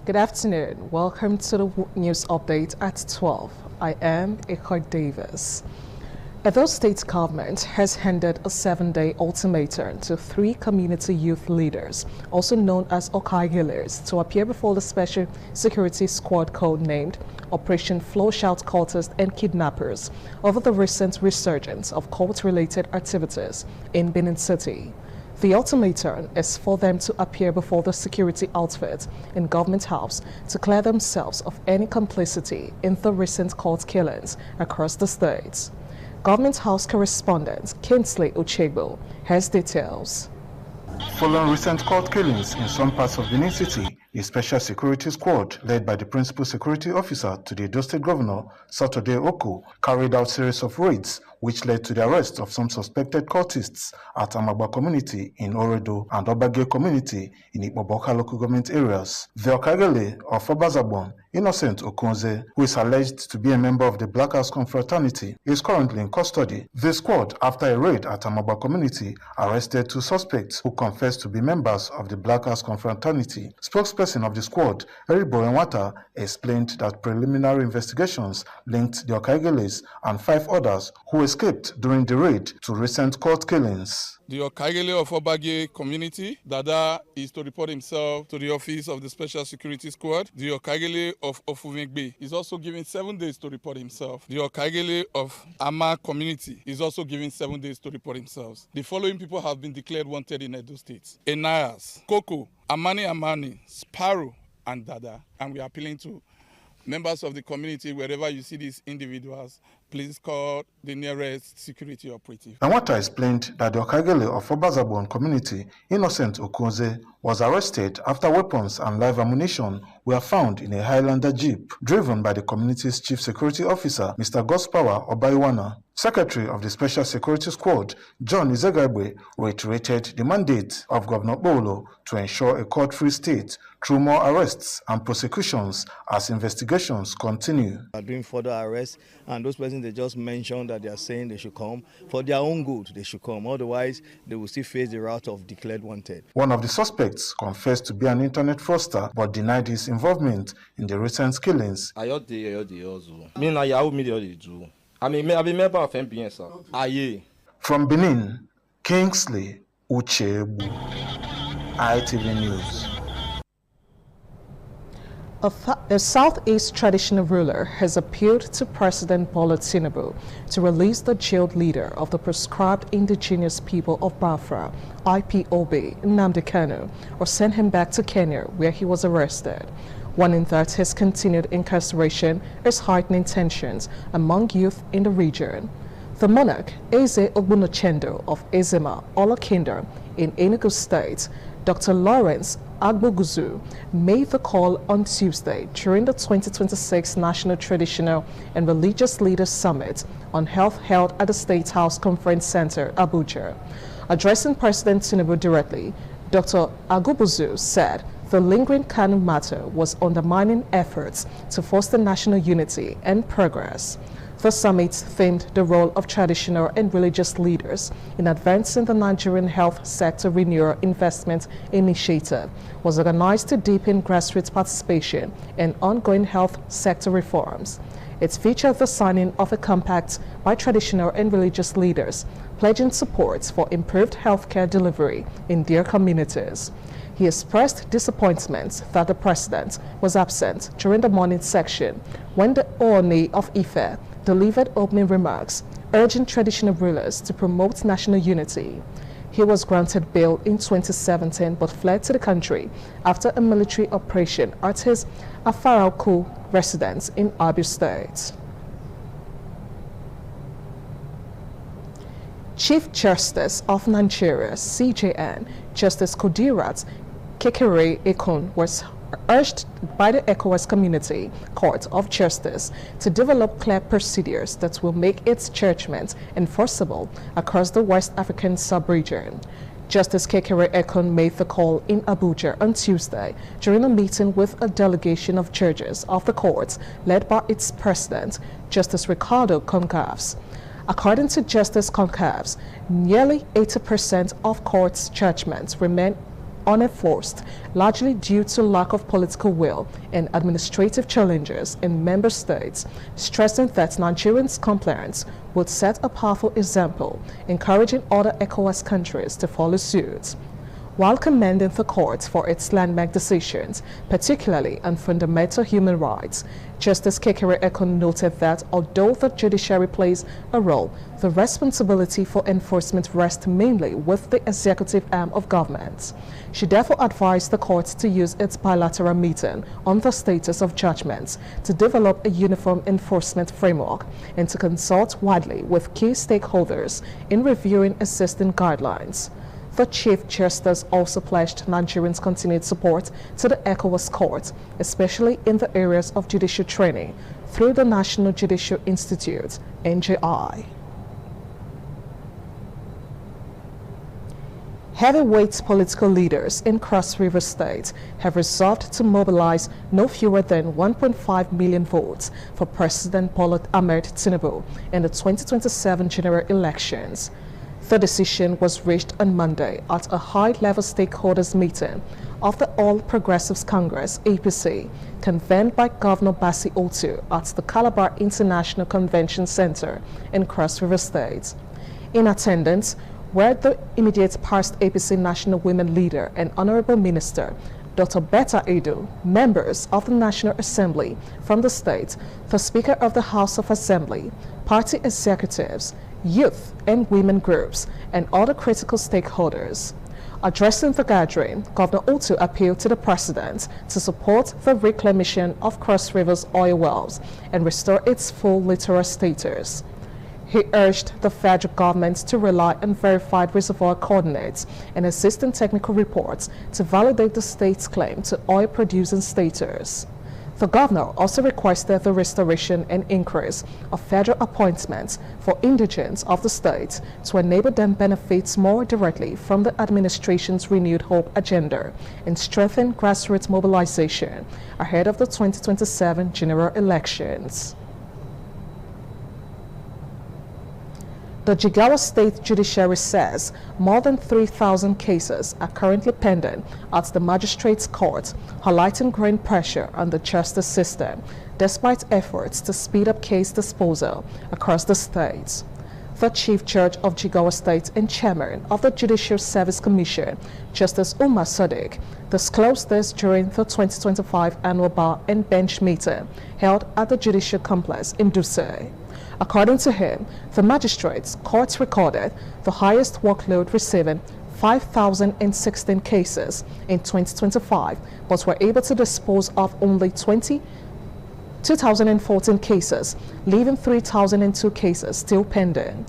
Good afternoon. Welcome to the news update at 12. I am Eckhart Davis. Edo State government has handed a 7-day ultimatum to 3 community youth leaders, also known as Okaigiles, to appear before the Special Security Squad codenamed Operation Flowshout Cultists and Kidnappers over the recent resurgence of cult-related activities in Benin City. The ultimatum is for them to appear before the security outfit in Government House to clear themselves of any complicity in the recent cult killings across the states. Government House correspondent Kingsley Uchegbo has details. Following recent court killings in some parts of Benin City, a special security squad led by the principal security officer to the Edo State Governor, Saturday Oko, carried out a series of raids which led to the arrest of some suspected cultists at Amagba community in Oredo and Obage community in Ikpoboka local government areas. The Okagele of Obazabon, Innocent Okonze, who is alleged to be a member of the Black House Confraternity, is currently in custody. The squad, after a raid at Amagba community, arrested 2 suspects who confessed to be members of the Black House Confraternity. Spokesperson of the squad, Eribo Enwata, explained that preliminary investigations linked the Okaigeles and 5 others who escaped during the raid to recent court killings. The Okaigele of Obage community, Dada is to report himself to the office of the Special Security Squad. The Okaigele of Ofumegbe is also given 7 days to report himself. The Okaigele of Ama community is also given 7 days to report themselves. The following people have been declared wanted in Edo State: Enayas, Koko, Amani, Sparrow, and Dada. And we are appealing to members of the community, wherever you see these individuals, please call the nearest security operative. Nawata explained that the Okagele of Obazabon community, Innocent Okoze, was arrested after weapons and live ammunition were found in a Highlander Jeep, driven by the community's chief security officer, Mr. Gospower Obaiwana. Secretary of the Special Security Squad, John Izegagbe, reiterated the mandate of Governor Bolo to ensure a court-free state through more arrests and prosecutions as investigations continue. Doing further arrests, and those persons they just mentioned that they are saying they should come for their own good, they should come. Otherwise, they will still face the route of declared wanted. One of the suspects confessed to be an internet fraudster but denied his involvement in the recent killings. I've been member of MPN, sir. Aye. From Benin, Kingsley Uchebu, ITV News. A Southeast traditional ruler has appealed to President Bola Tinubu to release the jailed leader of the proscribed indigenous people of Biafra, IPOB, Nnamdi Kanu, or send him back to Kenya where he was arrested. Warning that his continued incarceration is heightening tensions among youth in the region. The monarch, Eze Ogbunochendo of Ezema, Ola Kingdom in Enugu State, Dr. Lawrence Agboguzu, made the call on Tuesday during the 2026 National Traditional and Religious Leaders Summit on Health held at the State House Conference Center, Abuja. Addressing President Tinubu directly, Dr. Agboguzu said the lingering Kanu matter was undermining efforts to foster national unity and progress. The summit themed the role of traditional and religious leaders in advancing the Nigerian health sector renewal investment initiative, was organized to deepen grassroots participation in ongoing health sector reforms. It featured the signing of a compact by traditional and religious leaders, pledging support for improved healthcare delivery in their communities. He expressed disappointment that the president was absent during the morning section when the Ooni of Ife delivered opening remarks, urging traditional rulers to promote national unity. He was granted bail in 2017 but fled to the country after a military operation at his Afarauku residence in Abia State. Chief Justice of Nigeria, CJN, Justice Kudirat Kekere-Ekun, was urged by the ECOWAS Community Court of Justice to develop clear procedures that will make its judgment enforceable across the West African sub-region. Justice Kekere-Ekun made the call in Abuja on Tuesday during a meeting with a delegation of judges of the court led by its president, Justice Ricardo Concalves. According to Justice Concalves, nearly 80% of court's judgments remain unenforced, largely due to lack of political will and administrative challenges in member states, stressing that Nigerians' compliance would set a powerful example, encouraging other ECOWAS countries to follow suit. While commending the court for its landmark decisions, particularly on fundamental human rights, Justice Kekere-Ekun noted that although the judiciary plays a role, the responsibility for enforcement rests mainly with the executive arm of government. She therefore advised the court to use its bilateral meeting on the status of judgments to develop a uniform enforcement framework and to consult widely with key stakeholders in reviewing existing guidelines. The Chief Justice also pledged Nigerians' continued support to the ECOWAS Court, especially in the areas of judicial training, through the National Judicial Institute, NJI. Heavyweight political leaders in Cross River State have resolved to mobilize no fewer than 1.5 million votes for President Bola Ahmed Tinubu in the 2027 general elections. The decision was reached on Monday at a high-level stakeholders meeting of the All Progressives Congress, APC, convened by Governor Bassi Otu at the Calabar International Convention Center in Cross River State. In attendance were the immediate past APC National Women Leader and Honorable Minister, Dr. Betta Edu, members of the National Assembly from the state, the Speaker of the House of Assembly, party executives, youth and women groups, and other critical stakeholders. Addressing the gathering, Governor Otto appealed to the President to support the reclamation of Cross River's oil wells and restore its full littoral status. He urged the federal government to rely on verified reservoir coordinates and existing technical reports to validate the state's claim to oil-producing status. The governor also requested the restoration and increase of federal appointments for indigents of the state to enable them benefits more directly from the administration's renewed hope agenda and strengthen grassroots mobilization ahead of the 2027 general elections. The Jigawa State Judiciary says more than 3,000 cases are currently pending at the Magistrates Court, highlighting growing pressure on the justice system, despite efforts to speed up case disposal across the state. The Chief Judge of Jigawa State and Chairman of the Judicial Service Commission, Justice Umar Sadiq, disclosed this during the 2025 annual bar and bench meeting held at the Judicial Complex in Dusai. According to him, the magistrates' courts recorded the highest workload, receiving 5,016 cases in 2025, but were able to dispose of only 2,014 cases, leaving 3,002 cases still pending.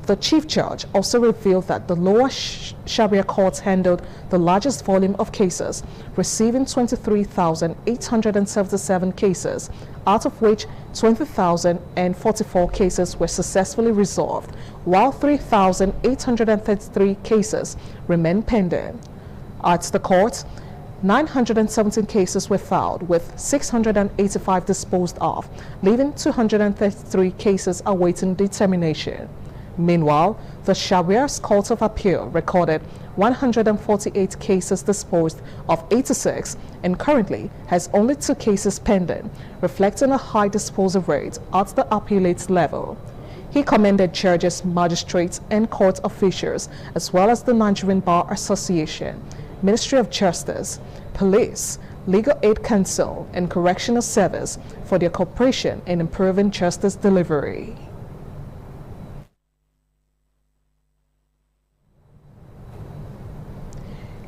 The Chief Judge also revealed that the lower Sharia courts handled the largest volume of cases, receiving 23,877 cases, out of which 20,044 cases were successfully resolved, while 3,833 cases remain pending. At the court, 917 cases were filed, with 685 disposed of, leaving 233 cases awaiting determination. Meanwhile, the Sharia's Court of Appeal recorded 148 cases disposed of 86 and currently has only 2 cases pending, reflecting a high disposal rate at the appellate level. He commended judges, magistrates, and court officials, as well as the Nigerian Bar Association, Ministry of Justice, Police, Legal Aid Council, and Correctional Service for their cooperation in improving justice delivery.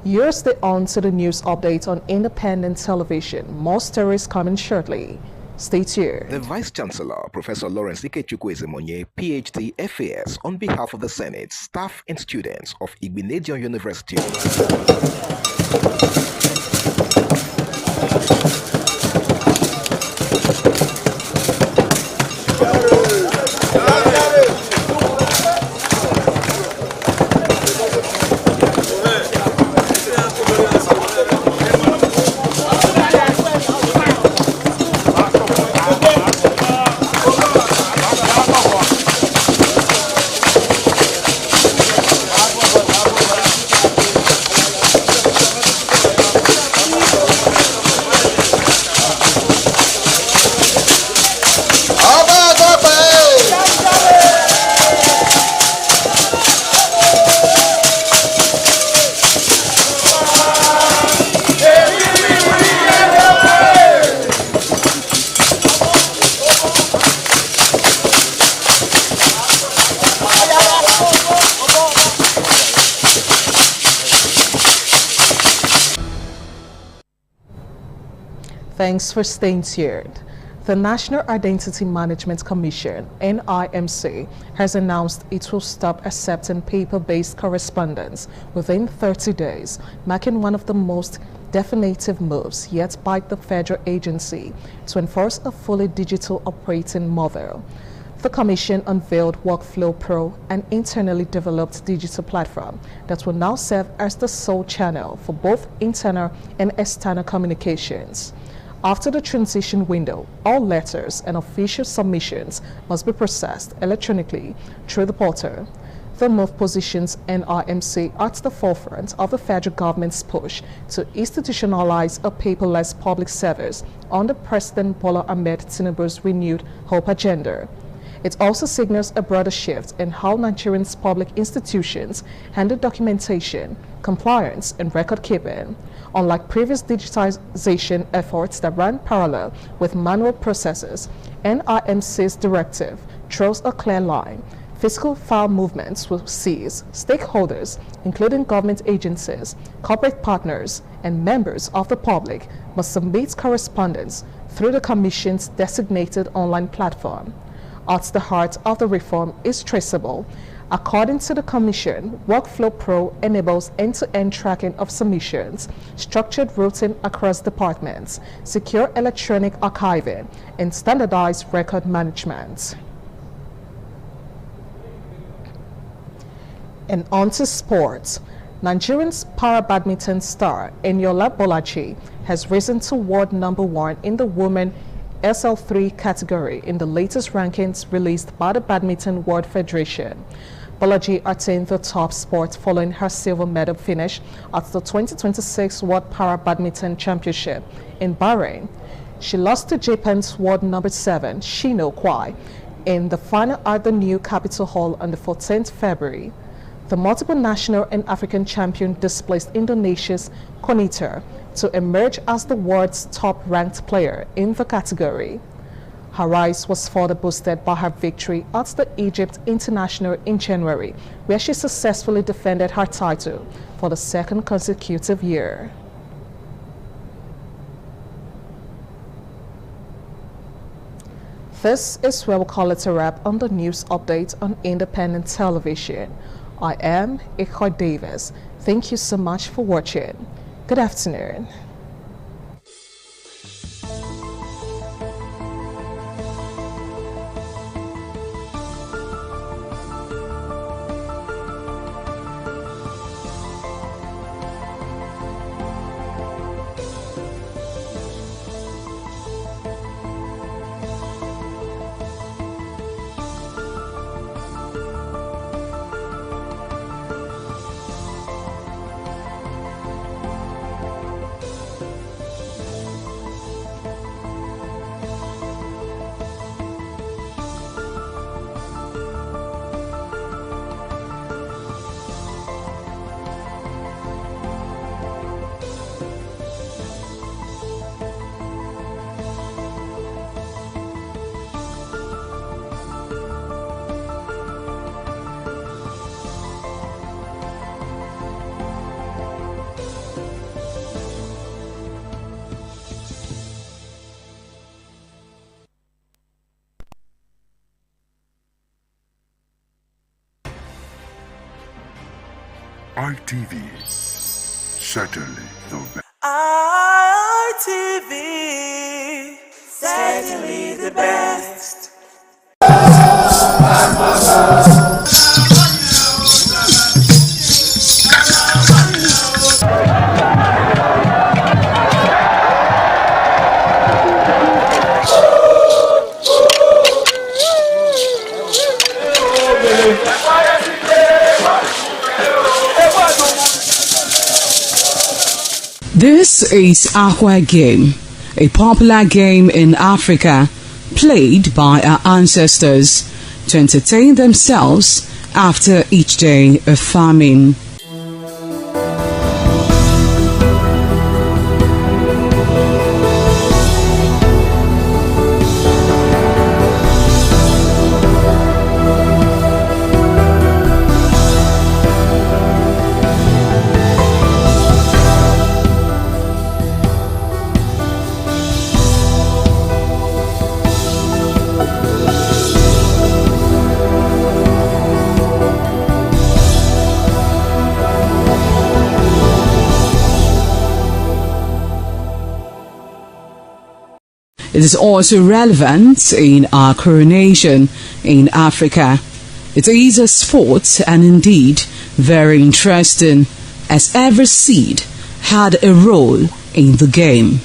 You're still on to the news update on Independent Television. More stories coming shortly. Stay tuned. The Vice Chancellor, Professor Lawrence Ikechukwu Ezemonye, PhD, FAS, on behalf of the Senate, staff and students of Igbinedion University. Thanks for staying tuned. The National Identity Management Commission, NIMC, has announced it will stop accepting paper-based correspondence within 30 days, marking one of the most definitive moves yet by the federal agency to enforce a fully digital operating model. The Commission unveiled Workflow Pro, an internally developed digital platform that will now serve as the sole channel for both internal and external communications. After the transition window, all letters and official submissions must be processed electronically through the portal. The move positions NIMC at the forefront of the federal government's push to institutionalize a paperless public service under President Bola Ahmed Tinubu's renewed hope agenda. It also signals a broader shift in how Nigerians' public institutions handle documentation, compliance, and record keeping. Unlike previous digitization efforts that ran parallel with manual processes, NIMC's directive draws a clear line. Physical file movements will cease. Stakeholders, including government agencies, corporate partners, and members of the public, must submit correspondence through the Commission's designated online platform. At the heart of the reform is traceable. According to the Commission, Workflow Pro enables end-to-end tracking of submissions, structured routing across departments, secure electronic archiving, and standardized record management. And on to sports. Nigerian's para-badminton star Eniola Bolaji has risen to world #1 in the women SL3 category in the latest rankings released by the Badminton World Federation. Bolaji attained the top spot following her silver medal finish at the 2026 World Para-Badminton Championship in Bahrain. She lost to Japan's world #7, Shino Kwai, in the final at the new Capitol Hall on the 14th February. The multiple national and African champion displaced Indonesia's Konita to emerge as the world's top-ranked player in the category. Her rise was further boosted by her victory at the Egypt International in January, where she successfully defended her title for the second consecutive year. This is where we call it a wrap on the news update on Independent Television. I am Ikoy Davis. Thank you so much for watching. Good afternoon. ITV, certainly the best. ITV, certainly the best. This is Aqua Game, a popular game in Africa played by our ancestors to entertain themselves after each day of farming. It is also relevant in our coronation in Africa. It is a sport and indeed very interesting, as every seed had a role in the game.